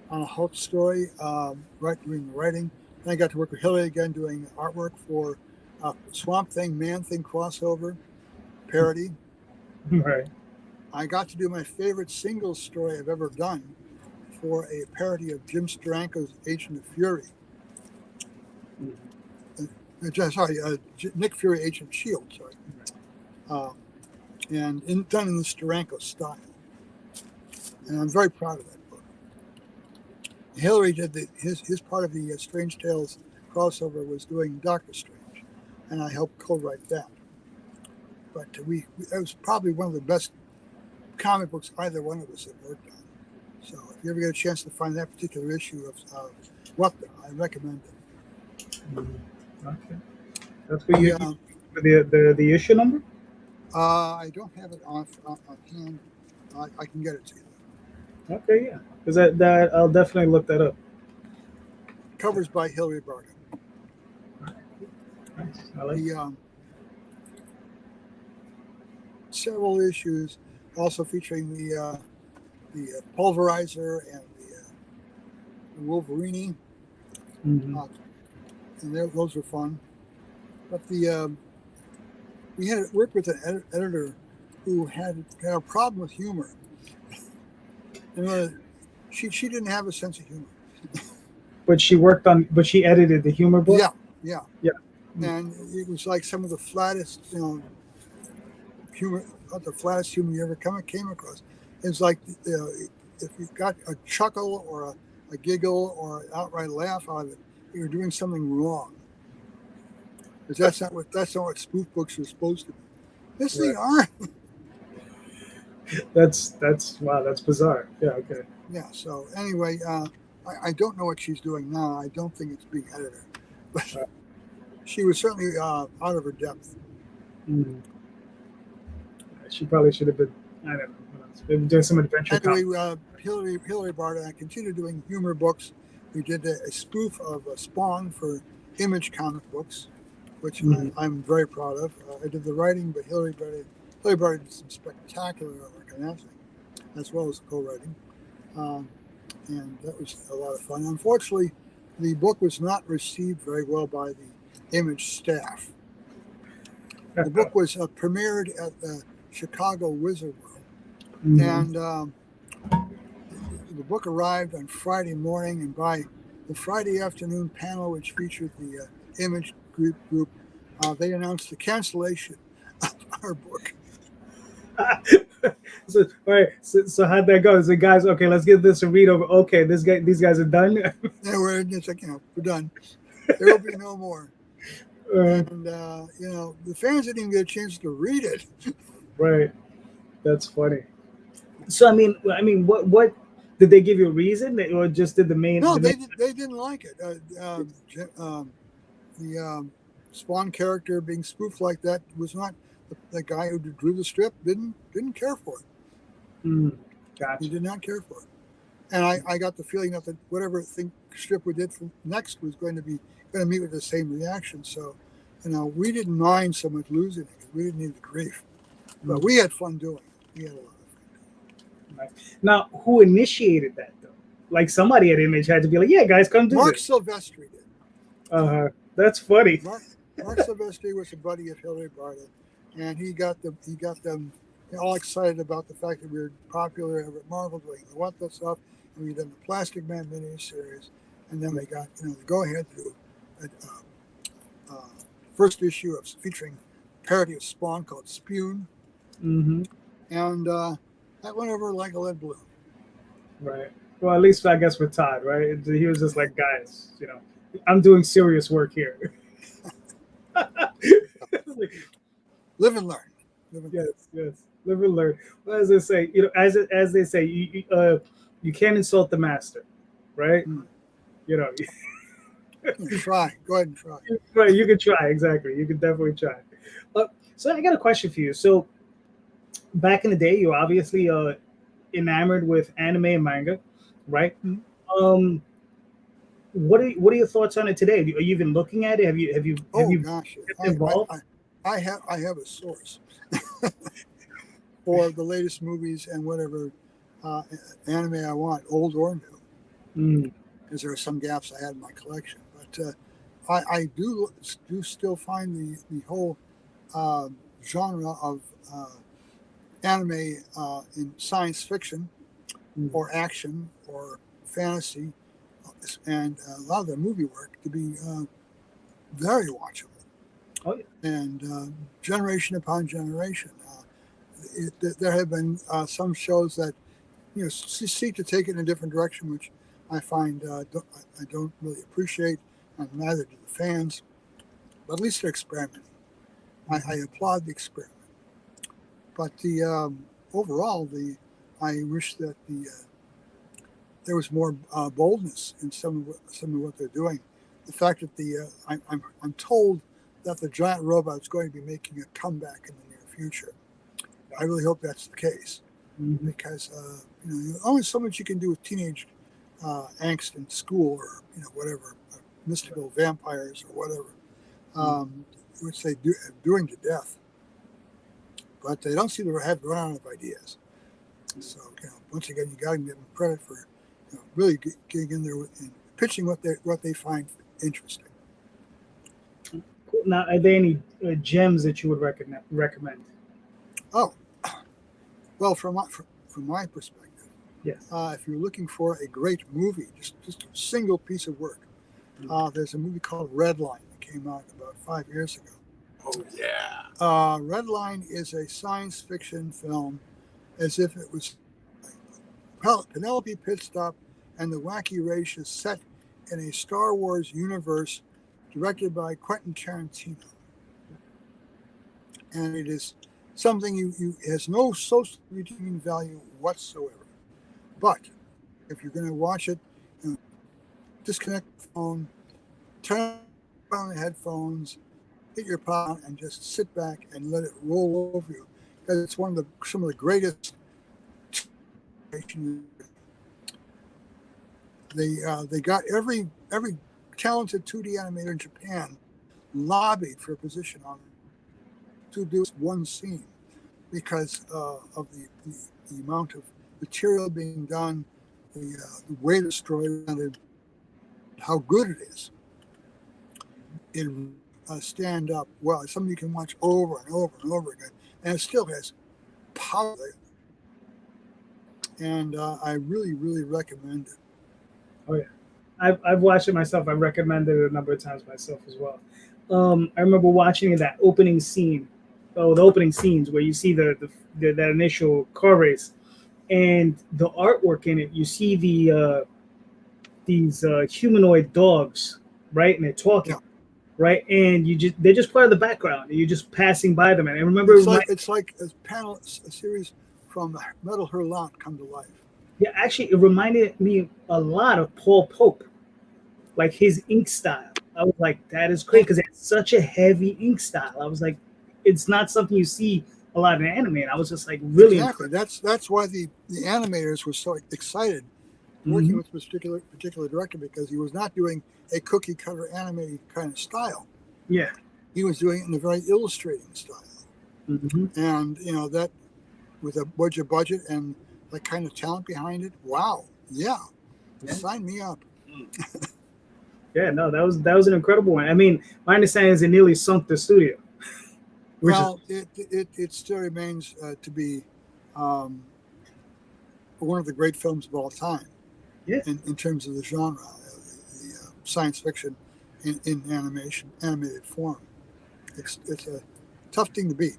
on a Hulk story, doing the writing. Then I got to work with Hilary again doing artwork for Swamp Thing, Man Thing crossover parody. Right. I got to do my favorite single story I've ever done for a parody of Jim Steranko's Agent of Fury. Nick Fury, Agent Shield. Sorry, and done in the Steranko style, and I'm very proud of that book. Hillary did his part of the Strange Tales crossover was doing Doctor Strange, and I helped co-write that. But it was probably one of the best comic books either one of us had worked on. So if you ever get a chance to find that particular issue of What's, I recommend it. Okay, that's for you. The issue number? I don't have it on hand. I can get it to you. Okay, yeah, because that I'll definitely look that up. Covers by Hilary Barton. Nice. I like the several issues also featuring the Pulverizer and the Wolverine. Mm-hmm. And those were fun. But we had worked with an editor who had a problem with humor. And she didn't have a sense of humor. But she edited the humor book? Yeah. Mm-hmm. And it was like some of the flattest, humor, not the flattest humor you ever came across. It's like if you got a chuckle or a giggle or an outright laugh out of it, you're doing something wrong. Because that's not what spoof books are supposed to be. Yes, they are. That's wow, that's bizarre. Yeah, okay. Yeah, so anyway, I don't know what she's doing now. I don't think it's being editor. But she was certainly out of her depth. Mm-hmm. She probably should have been, I don't know, maybe doing some adventure. Anyway, Hilary Barton, I continued doing humor books. We did a spoof of Spawn for Image comic books, which I'm very proud of. I did the writing, but Hilary Barton did some spectacular work on that thing, as well as the co-writing. And that was a lot of fun. Unfortunately, the book was not received very well by the Image staff. The book was premiered at the Chicago Wizard World, and the book arrived on Friday morning, and by the Friday afternoon panel, which featured the Image group, they announced the cancellation of our book. So, all right. So how'd that go? So guys, okay, let's get this a read over. Okay, these guys are done. It's like, we're done. There will be no more. And the fans didn't even get a chance to read it. Right. That's funny. So I mean, what did they give you a reason, or just did the main? No, they didn't like it. The Spawn character being spoofed like that was not the guy who drew the strip. Didn't care for it. Gotcha. He did not care for it, and I got the feeling that whatever strip we did for next was going to meet with the same reaction. So, we didn't mind so much losing it. We didn't need the grief, but we had fun doing it. We had a lot of fun. Nice. Now, who initiated that though? Like somebody at Image had to be like, "Yeah, guys, come do Mark this." Silvestri did. That's funny. Mark Silvestri was a buddy of Hilary Barton, and he got them all excited about the fact that we were popular over at Marvel doing the What the stuff, and we did the Plastic Man miniseries, and then we got the go ahead to do a first issue of featuring parody of Spawn called Spune, and that went over like a lead balloon. Right. Well, at least I guess with Todd, right? He was just like, guys, I'm doing serious work here. Live and learn. Yes. Live and learn. Well, as they say, as they say, you can't insult the master, right? Try. Go ahead and try. Right, you can try. Exactly, you can definitely try. So I got a question for you. So back in the day, you were obviously enamored with anime and manga, right? What are your thoughts on it today? Are you even looking at it? Have you gosh, involved? I have a source for the latest movies and whatever anime I want, old or new, because there are some gaps I had in my collection. But I do still find the whole genre of anime in science fiction or action or fantasy and a lot of the movie work to be very watchable. Oh yeah. and generation upon generation. There have been some shows that seek to take it in a different direction, which I find I don't really appreciate, and neither do the fans. But at least they're experimenting. I applaud the experiment. But the overall, I wish that there was more boldness in some of what they're doing. The fact that I'm told that the giant robot is going to be making a comeback in the near future. I really hope that's the case, because only so much you can do with teenage angst in school, or whatever, mystical vampires or whatever, which they do doing to death. But they don't seem to have run out of ideas. So once again, you got to give them credit for really getting in there and pitching what they find interesting. Cool. Now, are there any gems that you would recommend? Oh, well, from my perspective, Yes. if you're looking for a great movie, just a single piece of work, there's a movie called Redline that came out about 5 years ago. Oh yeah. Redline is a science fiction film, as if it was Penelope Pitstop and the Wacky Race is set in a Star Wars universe directed by Quentin Tarantino. And it is something it has no social redeeming value whatsoever. But if you're going to watch it, disconnect the phone, turn on the headphones, get your pot, and just sit back and let it roll over you. Because it's some of the greatest. They got every talented 2D animator in Japan lobbied for a position on to do one scene because of the amount of material being done, the way the story presented, how good it is. It stand up well. It's something you can watch over and over and over again, and it still has power. And I really, really recommend it. Oh yeah, I've watched it myself. I've recommended it a number of times myself as well. I remember watching that opening scene, the opening scenes where you see that initial car race, and the artwork in it. You see these humanoid dogs, right, and they're talking. Yeah. Right, and they're just part of the background, and you're just passing by them. And I remember it's like a series from Metal Hurlant come to life. Yeah, actually, it reminded me a lot of Paul Pope, like his ink style. I was like, that is great because it's such a heavy ink style. I was like, it's not something you see a lot in anime. And I was just like, really exactly. That's why the animators were so excited working with this particular director, because he was not doing a cookie cutter anime kind of style. Yeah, he was doing it in a very illustrating style, and that with a budget and that kind of talent behind it. Wow, yeah. Sign me up. Yeah, no, that was an incredible one. I mean, my understanding is it nearly sunk the studio. Well, it still remains to be one of the great films of all time. Yeah. In terms of the genre, the science fiction in animated form, it's a tough thing to beat.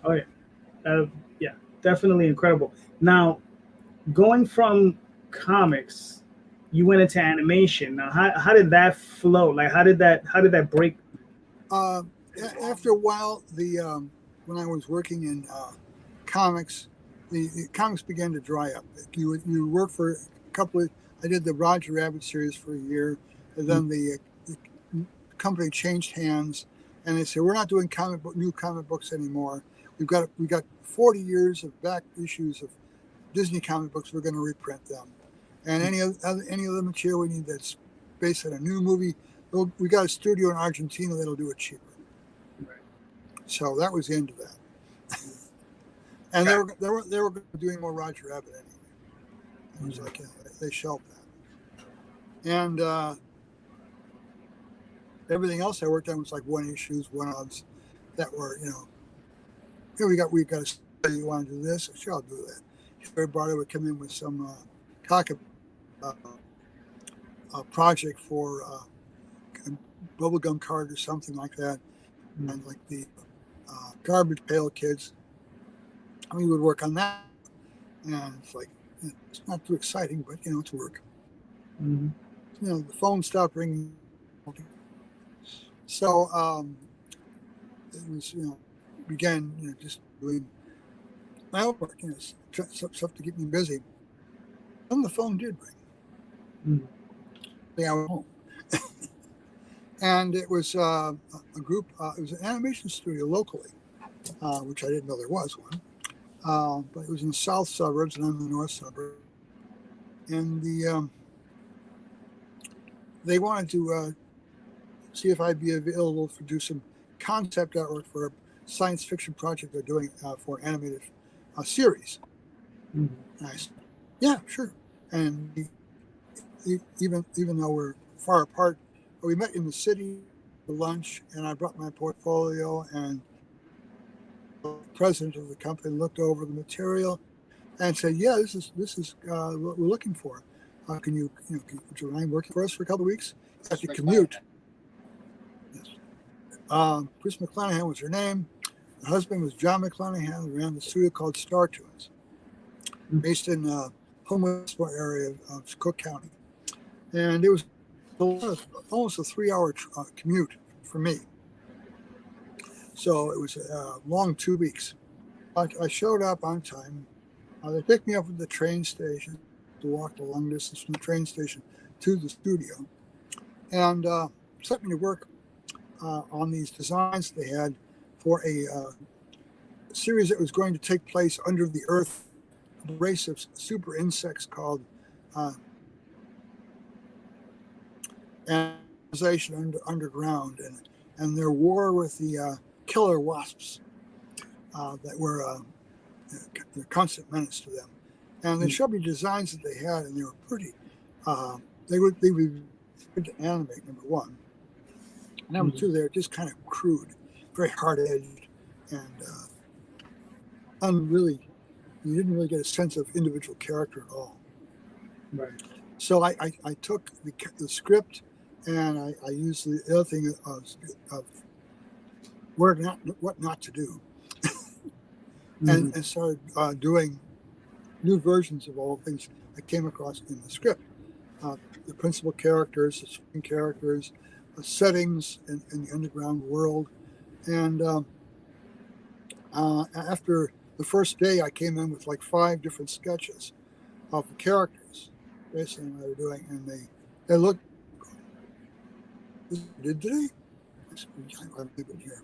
Oh yeah, yeah, definitely incredible. Now, going from comics, you went into animation. Now, how did that flow? Like, how did that break? After a while, when I was working in comics, the comics began to dry up. You work for a couple of. I did the Roger Rabbit series for a year, and then the company changed hands, and they said, "We're not doing new comic books anymore. We got 40 years of back issues of Disney comic books. We're going to reprint them, and any other material we need that's based on a new movie, we got a studio in Argentina that'll do it cheaper." Right. So that was the end of that. And they were doing more Roger Rabbit anyway. It was like they shelved that, and everything else I worked on was like one issues, one-offs that were we got a study. You want to do this? Sure, I'll do that. Everybody would come in with some a project for bubblegum card or something like that. and like the Garbage Pail Kids. We would work on that, and it's like it's not too exciting, but it's work. Mm-hmm. The phone stopped ringing, so it was began just doing my own work, stuff to keep me busy. And the phone did ring. Mm-hmm. I was home. And it was a group, it was an animation studio locally, which I didn't know there was one. But it was in the south suburbs and I'm in the north suburbs. And they wanted to see if I'd be available to do some concept artwork for a science fiction project they're doing for animated series. Mm-hmm. And I said, yeah, sure. And even though we're far apart, we met in the city for lunch, and I brought my portfolio, and the president of the company looked over the material and said, yeah, this is what we're looking for. Would you mind working for us for a couple of weeks? You have to commute. Yes. Chris McClanahan was her name. Her husband was John McClanahan, who ran the studio called Star Tunes, based in Homewood area of Cook County. And it was almost a 3-hour commute for me. So it was a long 2 weeks. I showed up on time. They picked me up at the train station to walk the long distance from the train station to the studio, and set me to work on these designs they had for a series that was going to take place under the earth, a race of super insects called underground, and their war with the killer wasps that were a constant menace to them. And they showed me designs that they had, and they were pretty. They would be good to animate, number one. Number two, they were just kind of crude, very hard edged, and you didn't really get a sense of individual character at all. Right. So I took the script, and I used the other thing of what not to do, and started doing new versions of all the things I came across in the script. The principal characters, the swing characters, the settings in the underground world. And after the first day, I came in with like 5 different sketches of the characters, based on what they were doing. And they looked, did they? I said, I've been here.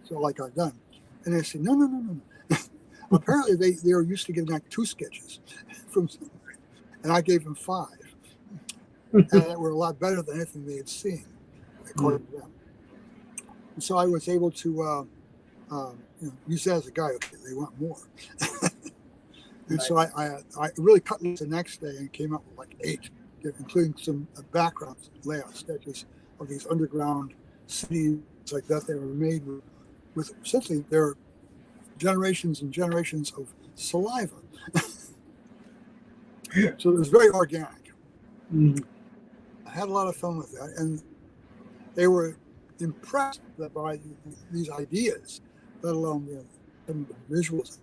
So I got done. And they said, no. Apparently they were used to getting like 2 sketches from somebody, and I gave them 5, and that were a lot better than anything they had seen, according to them. And so I was able to use that as a guide. Okay, they want more, and so I really cut loose the next day and came up with like 8, including some background layout sketches of these underground cities like that. They were made with essentially their generations and generations of saliva. So it was very organic. I had a lot of fun with that, and they were impressed by these ideas, let alone some of the visuals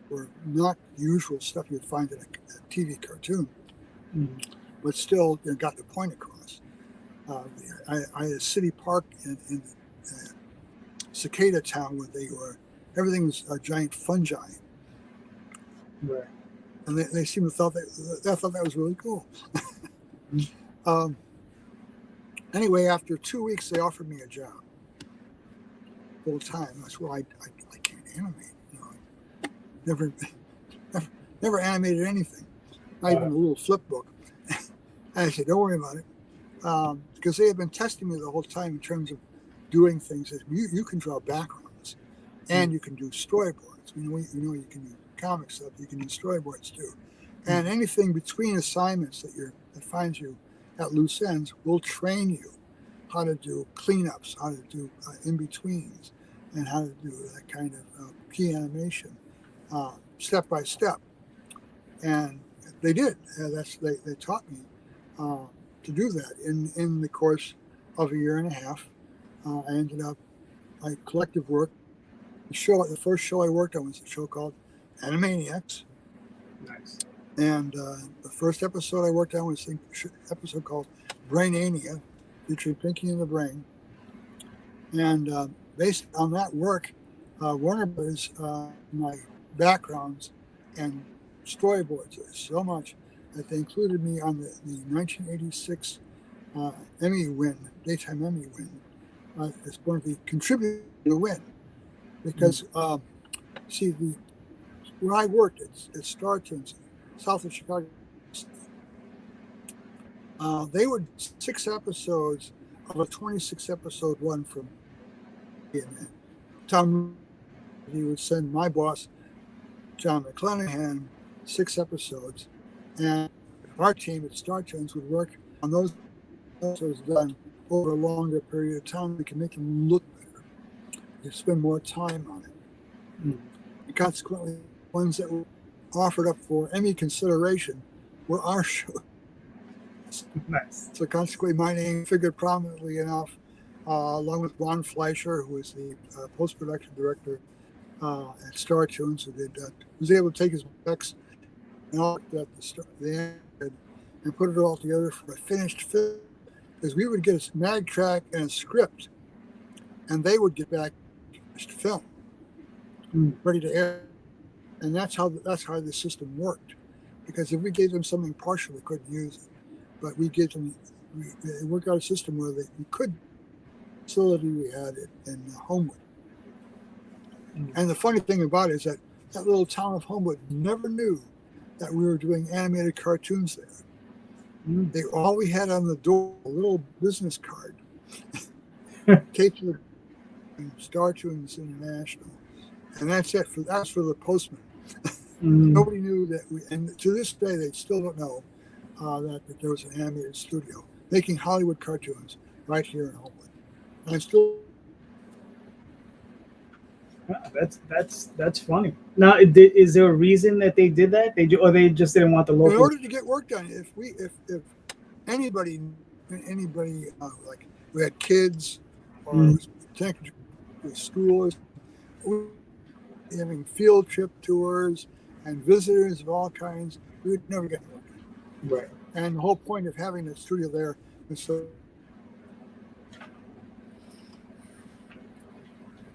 were not usual stuff you'd find in a TV cartoon, but still got the point across. I had a city park in Cicada Town where everything was a giant fungi. Right. And they seemed to thought that was really cool. Anyway, after 2 weeks, they offered me a job full time. I said, well, I can't animate. Never animated anything, not even a little flip book. And I said, don't worry about it, because they had been testing me the whole time in terms of doing things. You can draw backgrounds, and you can do storyboards. You can do comic stuff. You can do storyboards too, and anything between assignments that finds you at loose ends will train you how to do cleanups, how to do in-betweens, and how to do that kind of key animation step by step. And they did. They taught me to do that in the course of a year and a half. I ended up my collective work. The first show I worked on was a show called Animaniacs. Nice. And the first episode I worked on was an episode called Brainania, featuring Pinky and the Brain. And based on that work, Warner Brothers, my backgrounds and storyboards so much that they included me on the 1986 Emmy win, daytime Emmy win. It's going to be contributing to the win because, see, where I worked at Star Tunes, south of Chicago, they would 6 episodes of a 26 episode run from Tom. He would send my boss, John McClanahan, 6 episodes, and our team at Star Tunes would work on those episodes done over a longer period of time. We can make them look better. You spend more time on it. And consequently, ones that were offered up for Emmy consideration were our shows. Nice. So consequently, my name figured prominently enough, along with Ron Fleischer, who was the post-production director at Star Tunes, who was able to take his specs and all that the end and put it all together for a finished film. Because we would get a mag track and a script, and they would get back finished film ready to air. And that's how the system worked. Because if we gave them something partial, they couldn't use it. But we worked out a system where we could facility we had it in Homewood. And the funny thing about it is that little town of Homewood never knew that we were doing animated cartoons there. All we had on the door, a little business card, taped to the Star Tunes International, and that's it. That's for the postman. Nobody knew that and to this day they still don't know that there was an animated studio making Hollywood cartoons right here in Homewood. And I still. That's funny. Now, is there a reason that they did that? Or they just didn't want the local? In order to get work done, if anybody like we had kids or schoolers, having field trip tours and visitors of all kinds, we would never get work done. Right. And the whole point of having a studio there was so.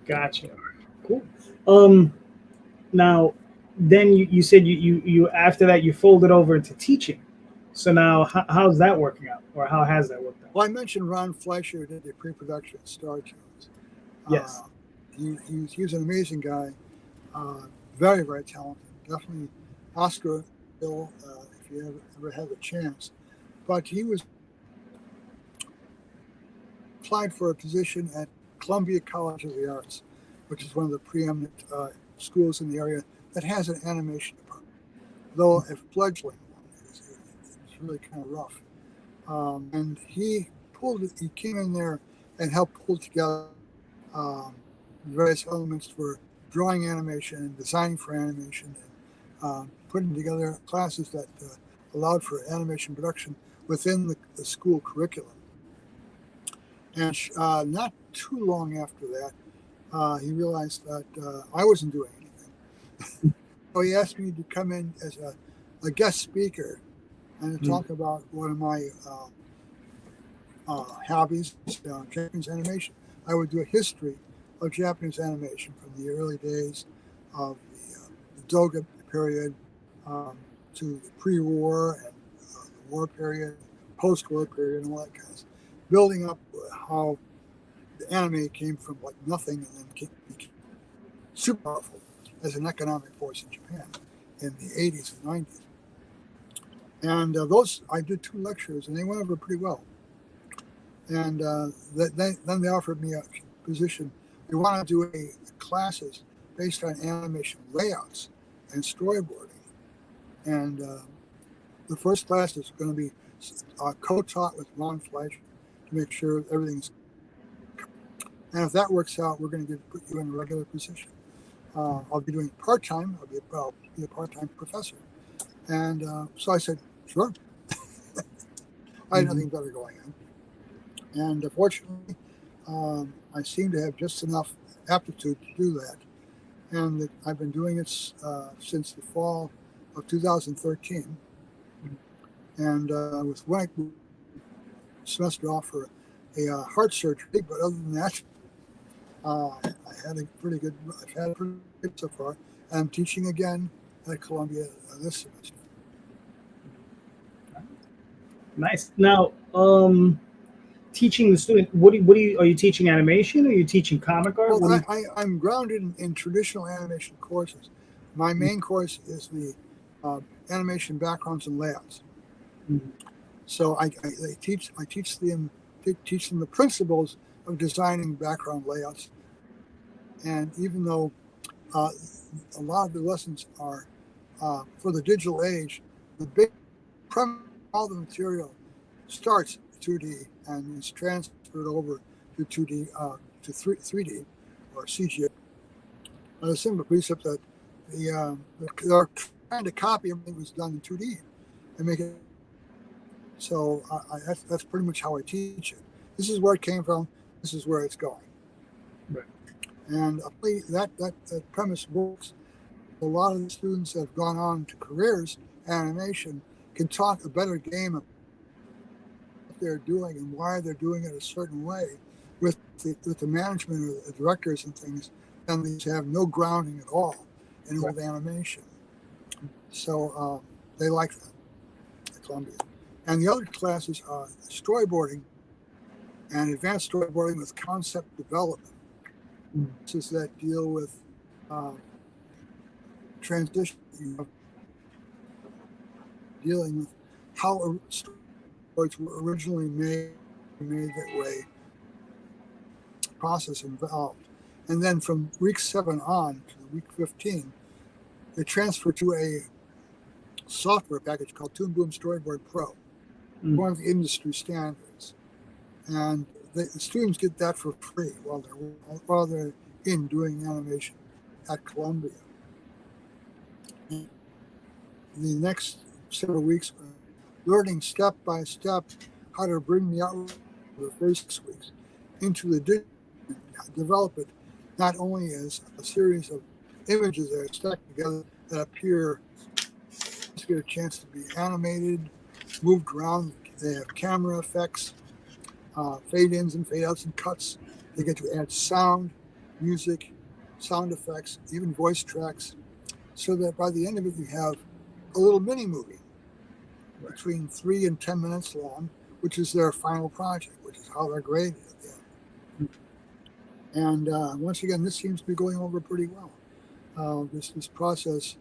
Gotcha. Cool. Now, then you said you after that you folded over into teaching. So now how's that working out, or how has that worked out? Well, I mentioned Ron Fleischer, who did the pre-production at Star Tunes. Yes. He was an amazing guy, very, very talented. Definitely Oscar Bill, if you ever had the chance. But he was applied for a position at Columbia College of the Arts, which is one of the preeminent schools in the area that has an animation department. Though a fledgling one, it's really kind of rough. And he came in there and helped pull together various elements for drawing animation and designing for animation, and putting together classes that allowed for animation production within the school curriculum. And not too long after that, he realized that I wasn't doing anything. So he asked me to come in as a guest speaker and to talk about one of my hobbies, Japanese animation. I would do a history of Japanese animation from the early days of the Doga period to the pre-war and the war period, post-war period, and all that kind of stuff. Building up how the anime came from like nothing and then became super powerful as an economic force in Japan in the 80s and 90s. And those, I did 2 lectures and they went over pretty well. And then they offered me a position. They want to do classes based on animation layouts and storyboarding. And the first class is going to be co-taught with Ron Fleischer to make sure everything's. And if that works out, we're going to put you in a regular position. I'll be doing part-time. I'll be a part-time professor. And so I said, sure. I had nothing better going on. And fortunately, I seem to have just enough aptitude to do that. And I've been doing it since the fall of 2013. And with one semester off for a heart surgery, but other than that, I've had a pretty good so far. I'm teaching again at Columbia this semester. Nice. Now, teaching the student, are you teaching animation? Or are you teaching comic art? Well, I'm grounded in traditional animation courses. My main course is the animation backgrounds and layouts. Mm-hmm. So I teach them the principles of designing background layouts. And even though a lot of the lessons are for the digital age, the big all the material starts 2D and is transferred over to 2D to 3D or CGI. The simple precept that they're trying to copy everything that was done in 2D and make it. So that's pretty much how I teach it. This is where it came from. This is where it's going. Right. And that premise works. A lot of the students that have gone on to careers in animation can talk a better game of what they're doing and why they're doing it a certain way with the management or the directors and things, and these have no grounding at all in old animation. So they like that at Columbia. And the other classes are storyboarding and advanced storyboarding with concept development. This is that deal with transition, dealing with how stories were originally made that way, process involved. And then from week 7 on to week 15, they transfer to a software package called Toon Boom Storyboard Pro, one of the industry standards. And the students get that for free while they're in doing animation at Columbia. The next several weeks, learning step by step how to bring the outline of the first 6 weeks into the digital, develop it not only as a series of images that are stuck together that appear to get a chance to be animated, moved around. They have camera effects, fade-ins and fade-outs and cuts. They get to add sound, music, sound effects, even voice tracks, so that by the end of it you have a little mini movie between 3 and 10 minutes long, which is their final project, which is how they're graded at the end. And once again, this seems to be going over pretty well. This process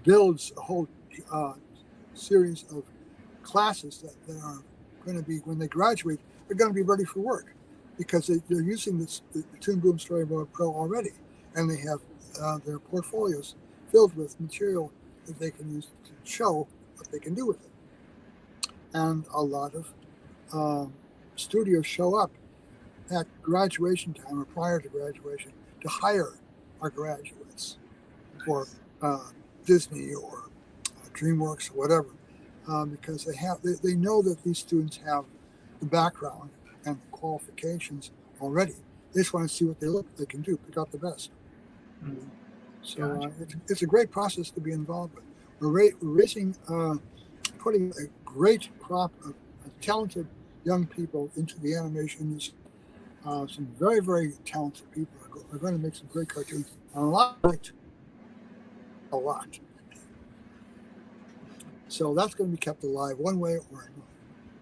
builds a whole series of classes that are going to be, when they graduate, they're going to be ready for work because they're using the Toon Boom Storyboard Pro already, and they have their portfolios filled with material that they can use to show what they can do with it. And a lot of studios show up at graduation time or prior to graduation to hire our graduates for Disney or DreamWorks or whatever, because they know that these students have the background and the qualifications already. They just want to see what they can do, pick out the best. Mm-hmm. So it's a great process to be involved with. We're raising, putting a great crop of talented young people into the animation industry. Some very, very talented people are going to make some great cartoons. And a lot. So that's going to be kept alive one way or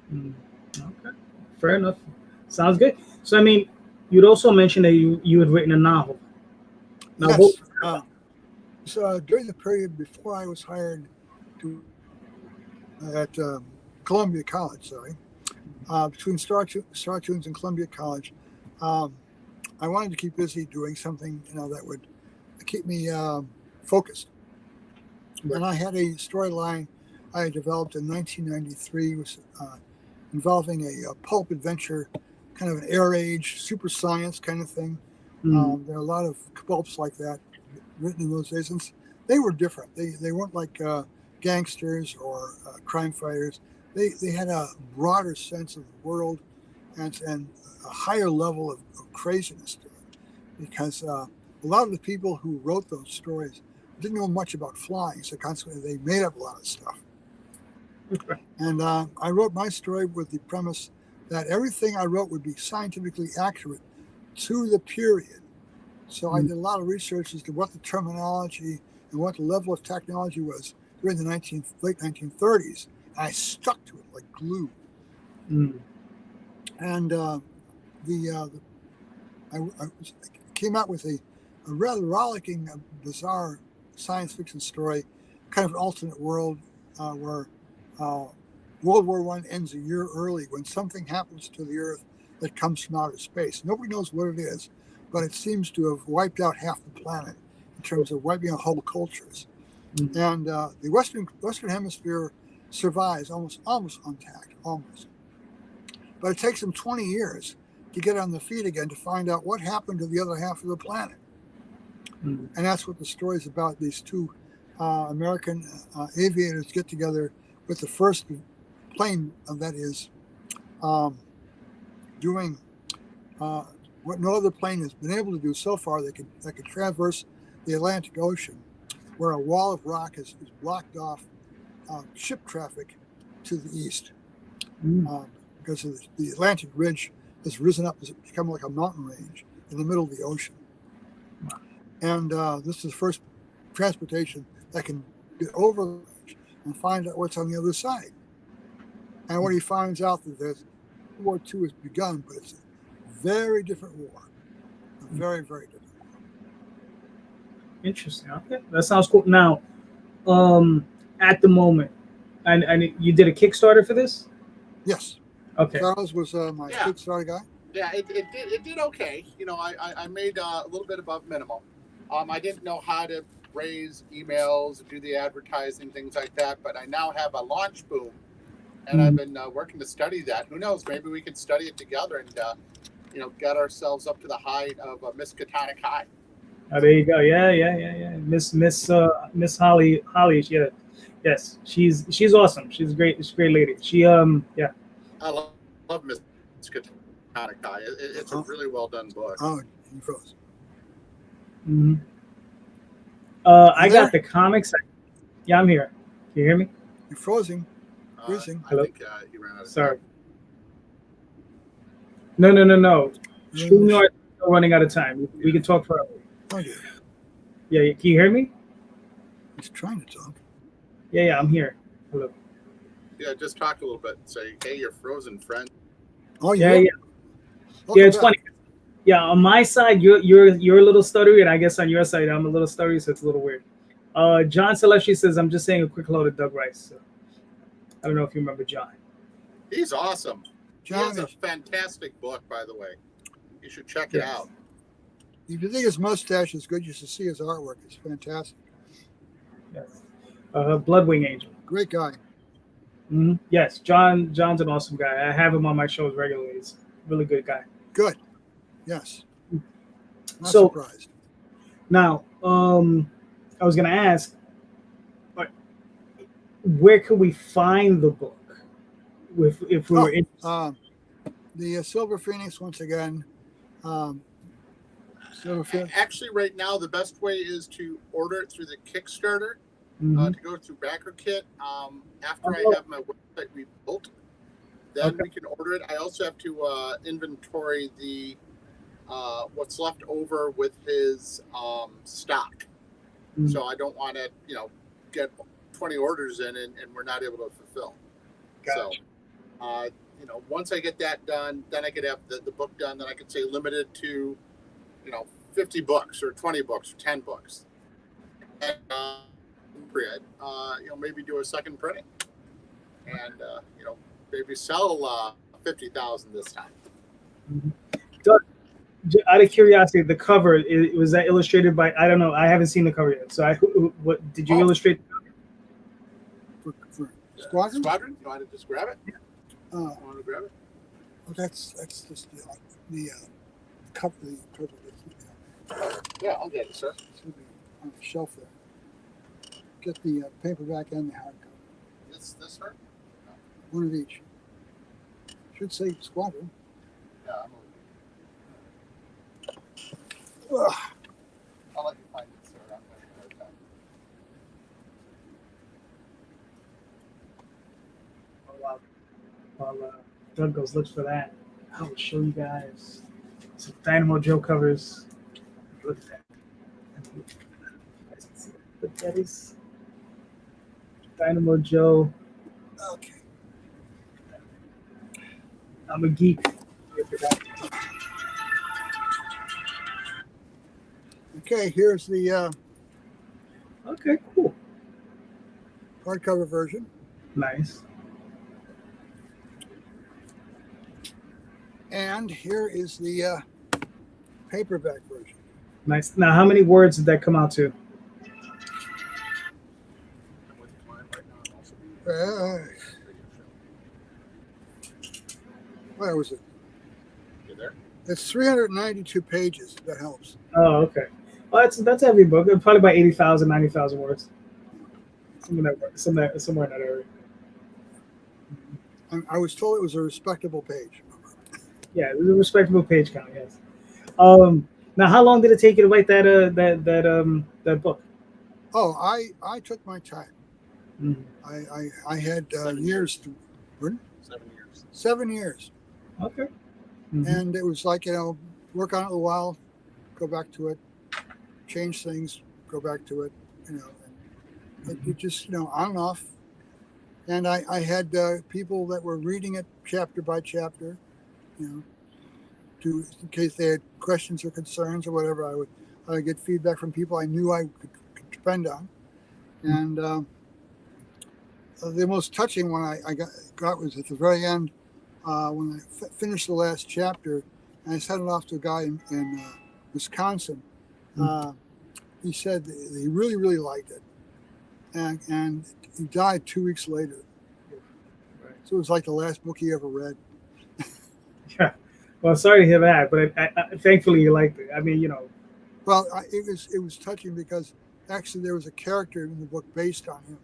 another. Okay, fair enough. Sounds good. So, I mean, you'd also mentioned that you had written a novel. Now, yes. So during the period before I was hired at Columbia College, between Star Tunes and Columbia College, I wanted to keep busy doing something, that would keep me focused. Right. And I had a storyline I developed in 1993, was involving a pulp adventure, kind of an air age, super science kind of thing. There are a lot of pulps like that written in those days, and they were different. They weren't like gangsters or crime fighters. They had a broader sense of the world, and a higher level of craziness to it, because a lot of the people who wrote those stories didn't know much about flying, so consequently they made up a lot of stuff. And I wrote my story with the premise that everything I wrote would be scientifically accurate to the period. So I did a lot of research as to what the terminology and what the level of technology was during the late 1930s. And I stuck to it like glue. And I came out with a rather rollicking, bizarre science fiction story, kind of an alternate world where World War I ends a year early when something happens to the Earth that comes from outer space. Nobody knows what it is, but it seems to have wiped out half the planet in terms of wiping out whole cultures. And the Western Hemisphere survives almost intact, almost. But it takes them 20 years to get on their feet again to find out what happened to the other half of the planet. And that's what the story is about. These two American aviators get together with the first plane that is doing what no other plane has been able to do so far. That could traverse the Atlantic Ocean, where a wall of rock has blocked off ship traffic to the east, because of the Atlantic Ridge has risen up, has become like a mountain range in the middle of the ocean. And this is the first transportation that can get over the ridge and find out what's on the other side. And when he finds out that World War II has begun, but it's a very different war, a very, very different war. Interesting. Okay, that sounds cool. Now, at the moment, and you did a Kickstarter for this? Yes. Okay. Charles was my Kickstarter guy. Yeah, it did okay. You know, I made a little bit above minimum. I didn't know how to raise emails, do the advertising, things like that, but I now have a launch boom, and I've been working to study that. Who knows? Maybe we could study it together and get ourselves up to the height of Miss Catonic High. Oh, there you go. Yeah. Miss Holly. Yeah, yes. She's awesome. She's a great lady. Yeah. I love Miss Catonic High. It's a really well done book. Oh, you froze. I got the comics. Yeah, I'm here. Can you hear me? You're frozen. Freezing. I think he ran out of Sorry. time. No. StreamYard are running out of time. We can talk forever. Okay. Yeah, can you hear me? He's trying to talk. Yeah, I'm here. Hello. Yeah, just talk a little bit. Say, hey, you're frozen, friend. Oh, Yeah. Welcome Yeah, it's back. funny. Yeah, on my side, you're a little stuttery, and I guess on your side, I'm a little stuttery, so it's a little weird. John Celestri says, I'm just saying a quick hello to Doug Rice. So, I don't know if you remember John. He's awesome. He John has a fantastic book, by the way. You should check it out. If you think his mustache is good, you should see his artwork. It's fantastic. Yes. Bloodwing Angel. Great guy. Yes, John's an awesome guy. I have him on my shows regularly. He's a really good guy. Good. Yes. Not So- surprised. Now, I was going to ask, where could we find the book if we were interested? The Silver Phoenix, once again. Silver Phoenix. Actually, right now, the best way is to order it through the Kickstarter, to go through BackerKit. After I have my website rebuilt, then we can order it. I also have to inventory the what's left over with his stock. So I don't want to, get 20 orders in and we're not able to fulfill. Gotcha. So, once I get that done, then I could have the book done. Then I could say limited to, 50 books or 20 books or 10 books. And, maybe do a second printing and, maybe sell 50,000 this time. Doug, out of curiosity, the cover was that illustrated by? I don't know. I haven't seen the cover yet. So, what did you illustrate? For Squadron? Squadron? You want to just grab it? Yeah. Want to grab it? Well, that's just the cover. Yeah, I'll get it, sir. It's gonna be on the shelf there. Get the paperback and the hardcover. This hurt? One of each. Should say Squadron. Yeah, Ugh. I'll let you find it, sir. I'm having a hard time. While Doug goes looks for that, I will show you guys some Dynamo Joe covers. Look at that. You guys can see that. But that is Dynamo Joe. Okay. I'm a geek. Okay, here's the Okay, cool. hardcover version. Nice. And here is the paperback version. Nice. Now, how many words did that come out to? I'm with the client right now. And also What was it? you there? It's 392 pages. That helps. Oh, okay. Well, that's every book. Probably about 80,000, 90,000 words. Somewhere in that area. I was told it was a respectable page. Yeah, it was a respectable page count. Yes. Now, how long did it take you to write that book? Oh, I took my time. Mhm. I had years to. Pardon? 7 years. 7 years. Okay. Mhm. And it was like, work on it a while, go back to it, change things, go back to it, and it just, on and off. And I had people that were reading it chapter by chapter, in case they had questions or concerns or whatever. I would get feedback from people I knew I could depend on. And the most touching one I got was at the very end, when I finished the last chapter, and I sent it off to a guy in Wisconsin. He said that he really, really liked it, and he died 2 weeks later. Right. So it was like the last book he ever read. Yeah. Well, sorry to hear that, but I thankfully you liked it. I mean, Well, it was touching because actually there was a character in the book based on him.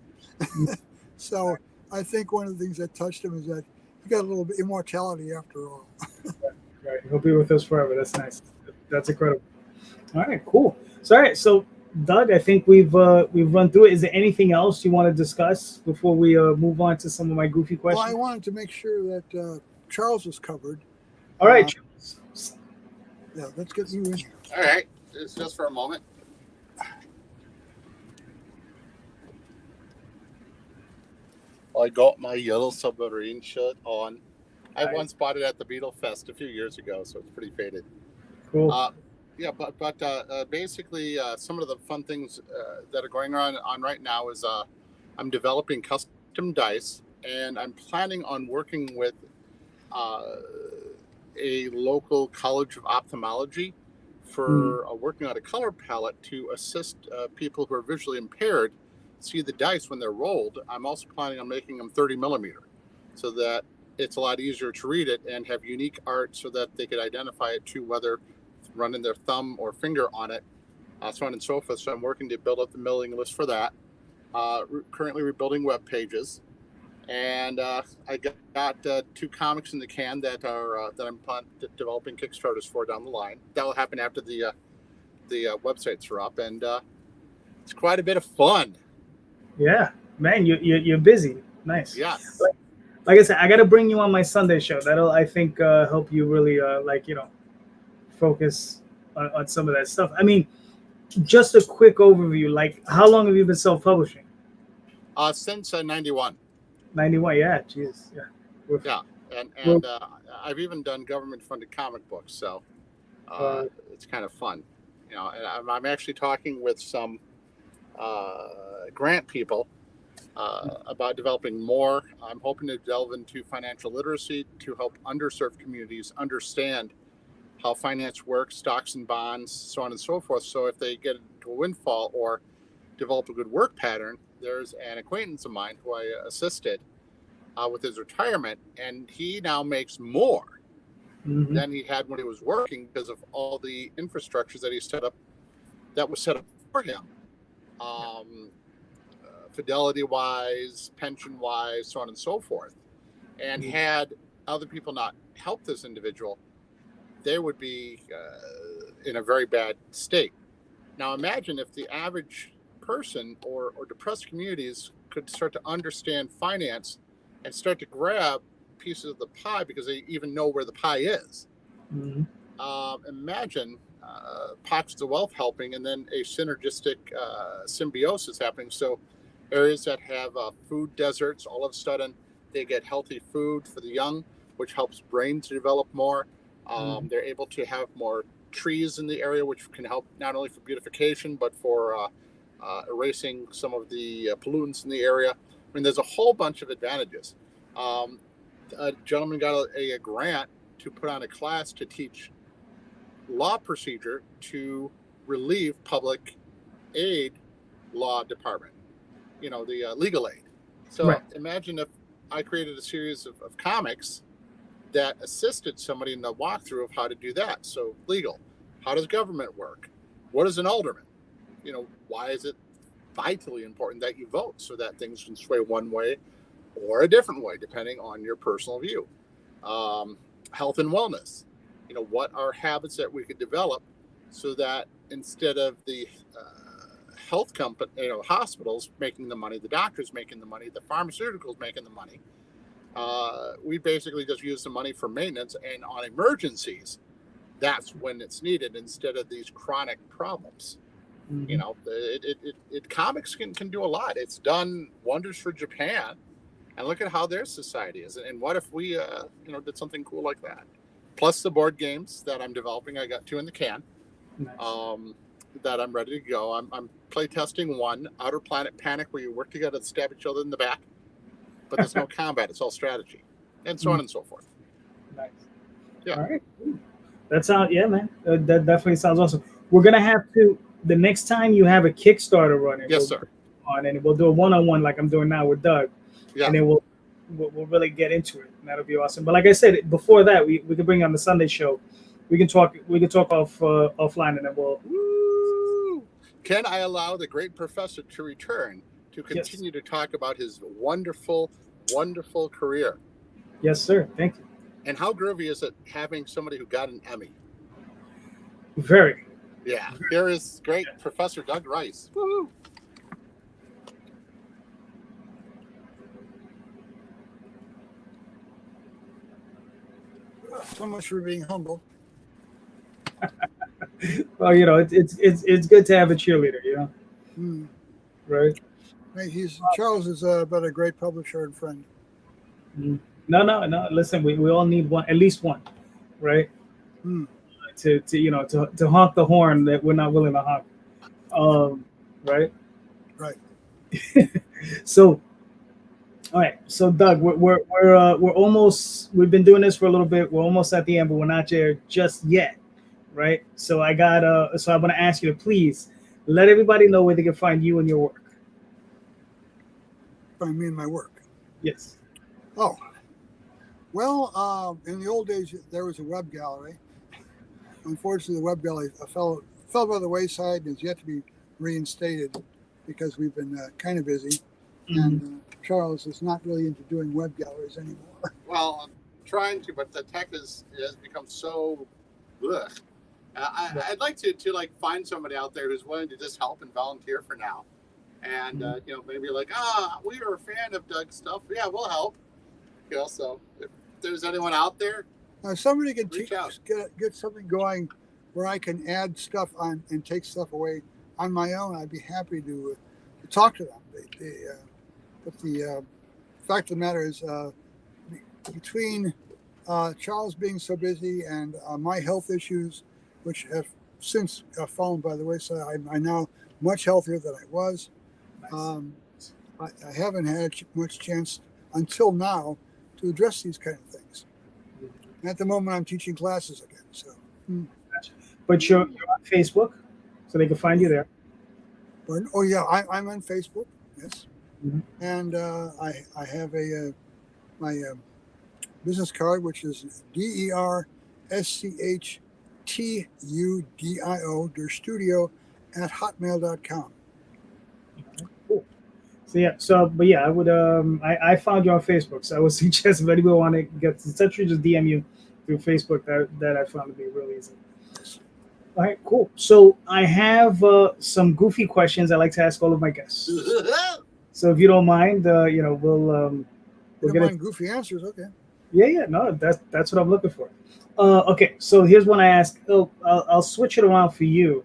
So I think one of the things that touched him is that he got a little bit immortality after all. Right. He'll be with us forever. That's nice. That's incredible. All right, cool. So, all right, so Doug, I think we've run through it. Is there anything else you want to discuss before we move on to some of my goofy Well, questions? I wanted to make sure that Charles was covered. All right. Yeah, let's get you in here. All right. Just for a moment. I got my yellow submarine shirt on. I Nice. once bought it at the Beetle Fest a few years ago, so it's pretty faded. Cool. Yeah, but basically, some of the fun things that are going on right now is I'm developing custom dice, and I'm planning on working with a local college of ophthalmology for working on a color palette to assist people who are visually impaired see the dice when they're rolled. I'm also planning on making them 30 millimeter so that it's a lot easier to read it and have unique art so that they could identify it to whether running their thumb or finger on it, so on and so forth. So I'm working to build up the mailing list for that. Currently rebuilding web pages, and I got 2 comics in the can that I'm developing Kickstarters for down the line. That will happen after the websites are up, and it's quite a bit of fun. Yeah, man, you're busy. Nice. Yes. Like I said, I got to bring you on my Sunday show. That'll, I think, help you really focus on some of that stuff. I mean, just a quick overview. Like, how long have you been self-publishing? Since 91. 91. Yeah, jeez. Yeah. Yeah, and I've even done government-funded comic books, so it's kind of fun, And I'm actually talking with some grant people about developing more. I'm hoping to delve into financial literacy to help underserved communities understand how finance works, stocks and bonds, so on and so forth. So if they get into a windfall or develop a good work pattern, there's an acquaintance of mine who I assisted with his retirement, and he now makes more than he had when he was working because of all the infrastructures that he set up, that was set up for him. Fidelity wise, pension wise, so on and so forth. And had other people not helped this individual, they would be in a very bad state. Now imagine if the average person or depressed communities could start to understand finance and start to grab pieces of the pie because they even know where the pie is. Mhm. Imagine pockets of wealth helping, and then a synergistic symbiosis happening. So areas that have food deserts, all of a sudden they get healthy food for the young, which helps brains to develop more. They're able to have more trees in the area, which can help not only for beautification, but for erasing some of the pollutants in the area. I mean, there's a whole bunch of advantages. A gentleman got a grant to put on a class to teach law procedure to relieve public aid law department, the legal aid. So Right. imagine if I created a series of comics that assisted somebody in the walkthrough of how to do that. So legal, how does government work? What is an alderman? Why is it vitally important that you vote so that things can sway one way or a different way, depending on your personal view? Health and wellness. What are habits that we could develop so that instead of the health company, hospitals making the money, the doctors making the money, the pharmaceuticals making the money, we basically just use the money for maintenance, and on emergencies, that's when it's needed instead of these chronic problems. Comics can do a lot. It's done wonders for Japan, and look at how their society is. And what if we, did something cool like that? Plus the board games that I'm developing, I got 2 in the can. Nice. That I'm ready to go. I'm play testing one, Outer Planet Panic, where you work together to stab each other in the back, but there's no combat. It's all strategy, and so on and so forth. Nice. Yeah. All right. That sounds, yeah, man. That definitely sounds awesome. We're gonna have to, the next time you have a Kickstarter running. Yes, sir. And we'll do a one-on-one like I'm doing now with Doug. Yeah. And then we'll really get into it. And that'll be awesome. But like I said, before that, we could bring on the Sunday show. We can talk offline, and then we'll. Woo! Can I allow the great professor to return to continue to talk about his wonderful, wonderful career? Yes, sir. Thank you. And how groovy is it having somebody who got an Emmy? Very. Yeah. Here is great Professor Doug Rice. Woo! So much for being humble. Well, it's good to have a cheerleader, right? Hey, Charles is but a great publisher and friend. No. Listen, we all need one, at least one, right? To honk the horn that we're not willing to honk, right? Right. So, all right. So, Doug, we're almost. We've been doing this for a little bit. We're almost at the end, but we're not there just yet, right? So I want to ask you to please let everybody know where they can find you and your work. Find me and my work. Yes. Oh, well, in the old days there was a web gallery. Unfortunately, the web gallery fell by the wayside and is yet to be reinstated because we've been kind of busy. And Charles is not really into doing web galleries anymore. Well, I'm trying to, but the tech has become so. Ugh. I'd like to find somebody out there who's willing to just help and volunteer for now, and maybe we are a fan of Doug's stuff. Yeah, we'll help. So if there's anyone out there, somebody can reach out. Get something going where I can add stuff on and take stuff away on my own. I'd be happy to talk to them. But the fact of the matter is, between Charles being so busy and my health issues, which have since fallen by the wayside, I'm now much healthier than I was. Nice. I haven't had much chance until now to address these kind of things. At the moment, I'm teaching classes again. So, But you're on Facebook, so they can find you there. Oh yeah, I'm on Facebook. Yes. Mm-hmm. And I have my business card, which is DERSCHTUDIO, Der Studio @hotmail.com. Cool. But I would I found you on Facebook, so I would suggest if anybody want to get in touch with you, just DM you through Facebook that I found to be really easy. All right, cool. So I have some goofy questions I like to ask all of my guests. So if you don't mind, we'll You don't get it. mind goofy answers, okay? Yeah, no, that's what I'm looking for. Okay, so here's one I ask. Oh, I'll switch it around for you.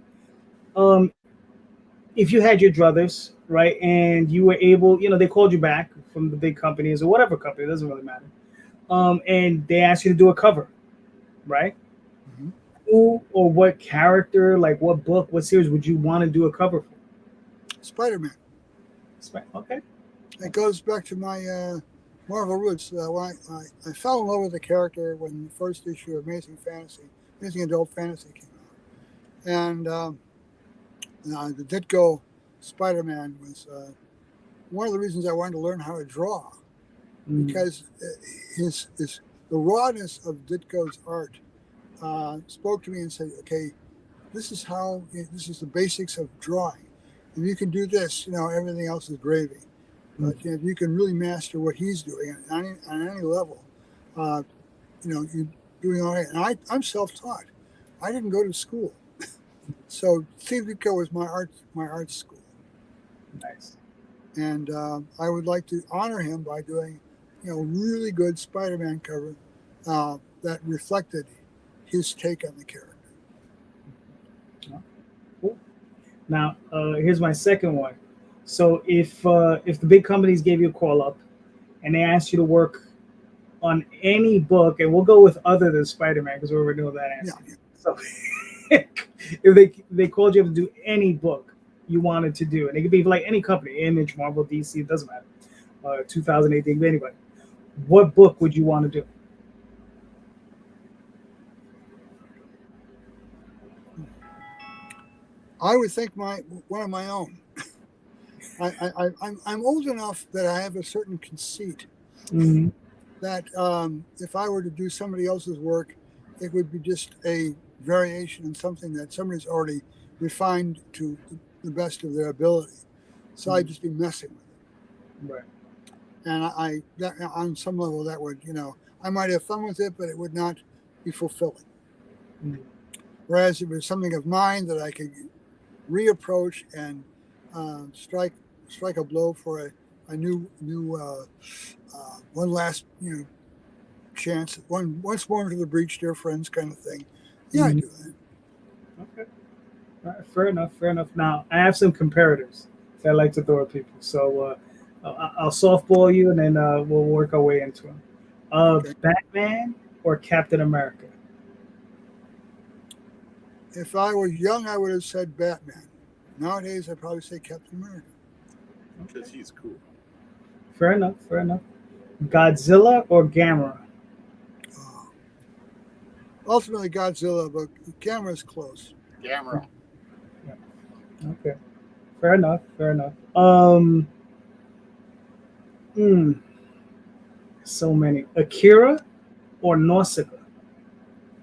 Um, if you had your druthers, right, and you were able, they called you back from the big companies or whatever company, it doesn't really matter. And they asked you to do a cover, right? Mm-hmm. Who or what character, like what book, what series would you want to do a cover for? Spider-Man. Okay. It goes back to my Marvel roots. When I fell in love with the character when the first issue of Amazing Adult Fantasy came out. And the Ditko Spider-Man was one of the reasons I wanted to learn how to draw, because the rawness of Ditko's art spoke to me and said, okay, this is the basics of drawing. If you can do this, everything else is gravy. But if you can really master what he's doing on any level, you're doing all right. And I'm self-taught. I didn't go to school. So Steve Ditko was my art school. Nice. And I would like to honor him by doing, really good Spider-Man cover that reflected his take on the character. Cool. Now, here's my second one. So if the big companies gave you a call up and they asked you to work on any book, and we'll go with other than Spider-Man because we already know that answer. Yeah. So if they called you up to do any book you wanted to do, and it could be like any company, Image, Marvel, DC, it doesn't matter. 2018, anybody. What book would you want to do? I would think one of my own. I'm old enough that I have a certain conceit that if I were to do somebody else's work, it would be just a variation on something that somebody's already refined to the best of their ability. So I'd just be messing with it. Right. And on some level, that would, I might have fun with it, but it would not be fulfilling. Whereas if it was something of mine that I could reapproach and strike a blow for a new one last chance, once more into the breach, dear friends, kind of thing. Yeah, I do that. Okay. All right, fair enough. Now I have some comparators that I like to throw at people, so I'll softball you, and then we'll work our way into them. Okay. Batman or Captain America? If I were young, I would have said Batman. Nowadays, I'd probably say Captain America. Because he's cool. Fair enough. Godzilla or Gamera? Ultimately, Godzilla, but Gamera's close. Gamera. Yeah. Okay. Fair enough. So many. Akira or Nausicaa?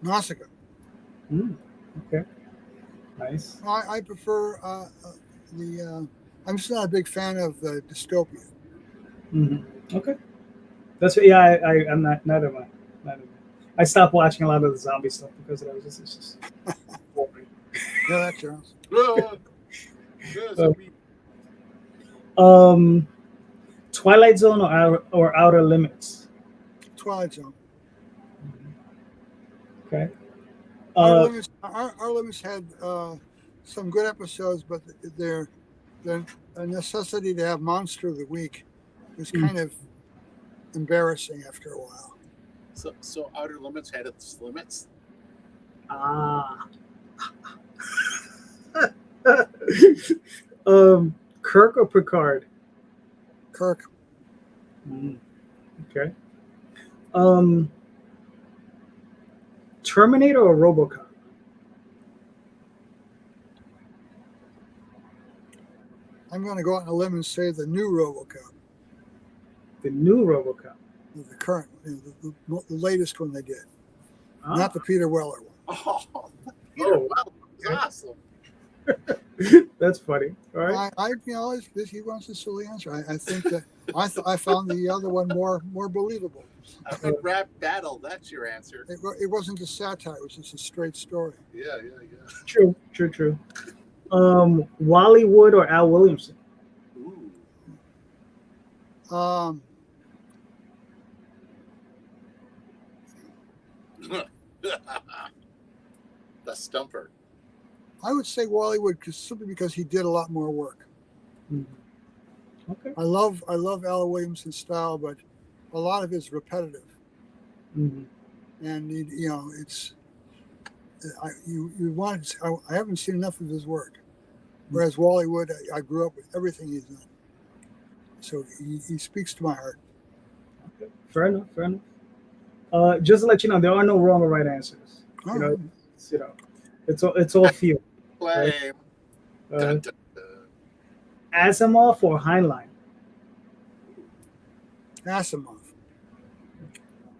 Nausicaa. Okay. Nice. I prefer I'm just not a big fan of dystopia. Okay. That's I'm not. Neither am I. I stopped watching a lot of the zombie stuff because it was just boring. Yeah, that's yours. Twilight Zone or Outer Limits? Twilight Zone. Okay. Our Limits had some good episodes, but their necessity to have Monster of the Week was kind of embarrassing after a while. So Outer Limits had its limits? Kirk or Picard? Kirk. Okay. Terminator or RoboCop? I'm going to go out on a limb and say the new RoboCop. The new RoboCop. The current, the latest one they did, not the Peter Weller one. Oh, Peter Weller is awesome. That's funny. All right. He wants a silly answer. I think that I found the other one more believable. A good rap battle. That's your answer. It wasn't a satire. It was just a straight story. Yeah. True. Wally Wood or Al Williamson? Ooh. The stumper. I would say Wally Wood simply because he did a lot more work. Mm-hmm. Okay. I love Al Williamson's style, but a lot of it's repetitive, Mm-hmm. and it's I haven't seen enough of his work. Whereas Wally Wood, I grew up with everything he's done, so he speaks to my heart. Okay. Fair enough. Just to let you know, there are no wrong or right answers. All You know, right. it's all feel. Flame. Uh, Dun, dun, dun. Asimov or Heinlein? Asimov.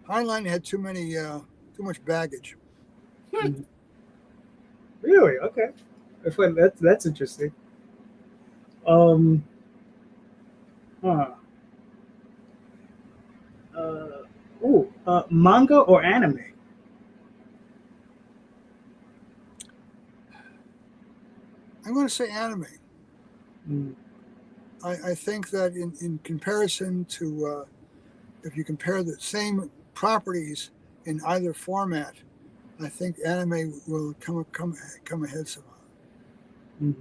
Heinlein had too much baggage. Mhm. Really? Okay. I find that's interesting. Um. Huh. Manga or anime? I'm going to say anime. Mm. I think that in comparison to if you compare the same properties in either format, I think anime will come ahead somehow. Mhm.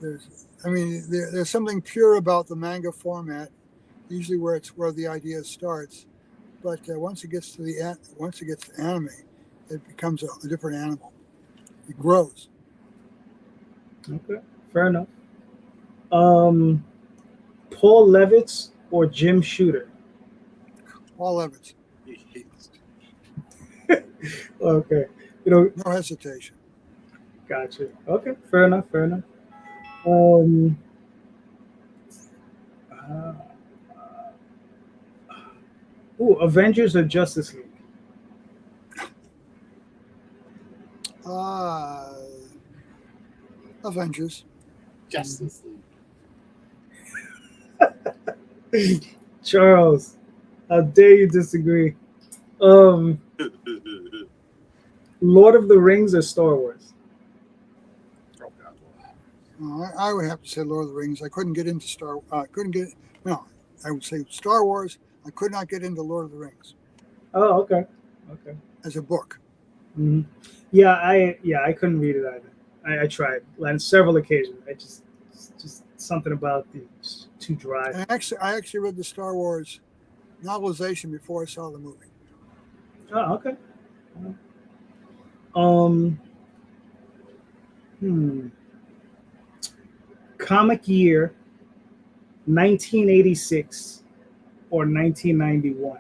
There's something pure about the manga format, usually where the idea starts, but once it gets to anime, it becomes a different animal. It grows. Okay. Fair enough. Um. Paul Levitz or Jim Shooter? All of it, Okay. no hesitation. Gotcha. Okay. Fair enough. Um. Uh, Avengers or Justice League? Avengers. Justice Charles, how dare you disagree? Um, League. Lord of the Rings or Star Wars? Oh, God. I would have to say Lord of the Rings. I couldn't get into No, I would say Star Wars. I could not get into Lord of the Rings Oh, okay. as a book. Hmm. Yeah, I couldn't read it either. I tried on several occasions. Just something about the too dry. And I actually read the Star Wars novelization before I saw the movie. Oh, okay. Um, hmm. Comic year 1986 or 1991?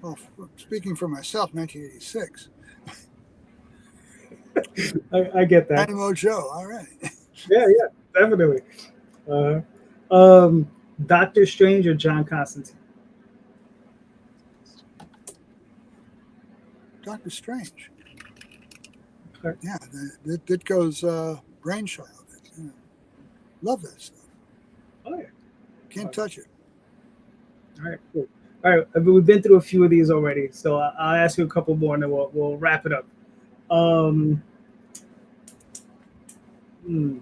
Well, speaking for myself, 1986. I get that. Dynamo Joe. All right. Yeah, definitely. Uh, Doctor Strange or John Constantine? Doctor Strange. Okay. Yeah, Ditko's brainchild. Love that stuff. Oh yeah. Can't touch it. All right. Cool. All right. We've been through a few of these already, so I'll ask you a couple more, and then we'll wrap it up. Um, hmm.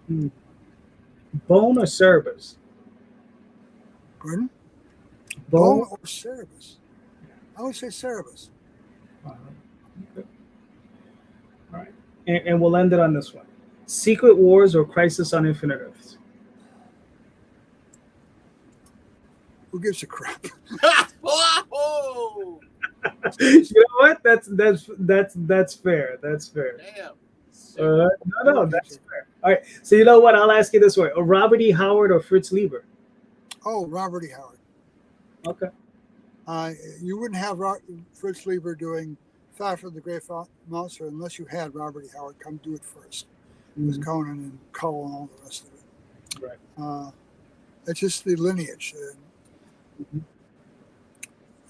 Hmm. Bone or Cerebus? Pardon? Bone. Bone or Cerebus? I would say Cerebus. Okay. All right. And we'll end it on this one. Secret Wars or Crisis on Infinite Earths? Who gives a crap? Oh, You know what? That's fair. That's fair. damn. No, that's fair. All right. So you know what? I'll ask you this way: Robert E. Howard or Fritz Lieber? Oh, Robert E. Howard. Okay. You wouldn't have Fritz Lieber doing Fafhrd the Great Monster unless you had Robert E. Howard come do it first with Conan and Cull and all the rest of it. Right. It's just the lineage.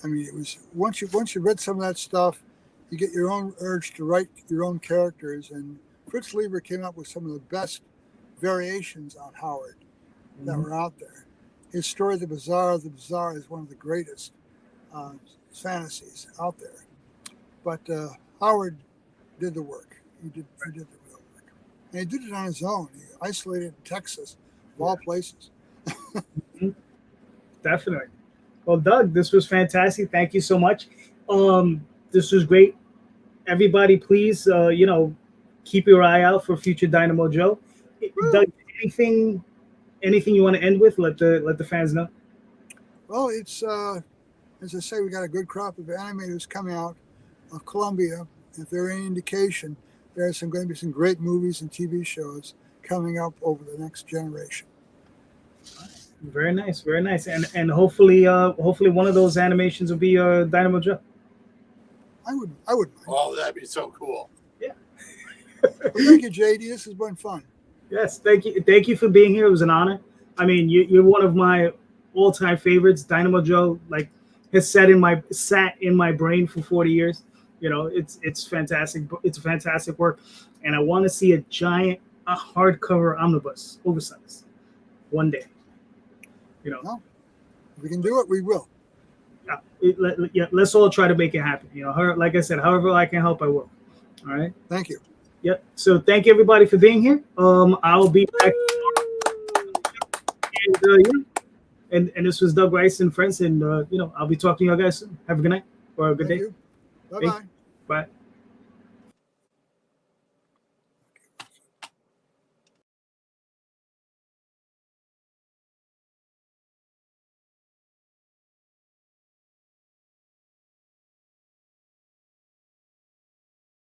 It was once you read some of that stuff, you get your own urge to write your own characters, and Fritz Lieber came up with some of the best variations on Howard that were out there. His story, The Bazaar of the Bazaar, is one of the greatest fantasies out there. But Howard did the work. He did the real work. And he did it on his own. He isolated in Texas, of all places. Definitely. Well, Doug, this was fantastic. Thank you so much. This was great. Everybody, please, keep your eye out for future Dynamo Joe. Doug, anything you want to end with? Let the fans know. Well, it's as I say, we got a good crop of animators coming out of Columbia. If they're any indication, there's going to be some great movies and TV shows coming up over the next generation. Very nice, very nice, and hopefully one of those animations will be Dynamo Joe. I would mind. Oh, that'd be so cool. Yeah. Well, thank you, JD. This has been fun. Yes, thank you for being here. It was an honor. I mean, you're one of my all-time favorites. Dynamo Joe, like, has sat in my brain for 40 years. It's fantastic. It's a fantastic work, and I want to see a giant hardcover omnibus, oversized, one day. Well, if we can do it, we will. Let's all try to make it happen. Like I said, however I can help, I will. All right. Thank you. Yep. So thank you everybody for being here. I'll be back. And this was Doug Rice and friends, and I'll be talking to you guys soon. Have a good night or a good day. Bye-bye. Bye.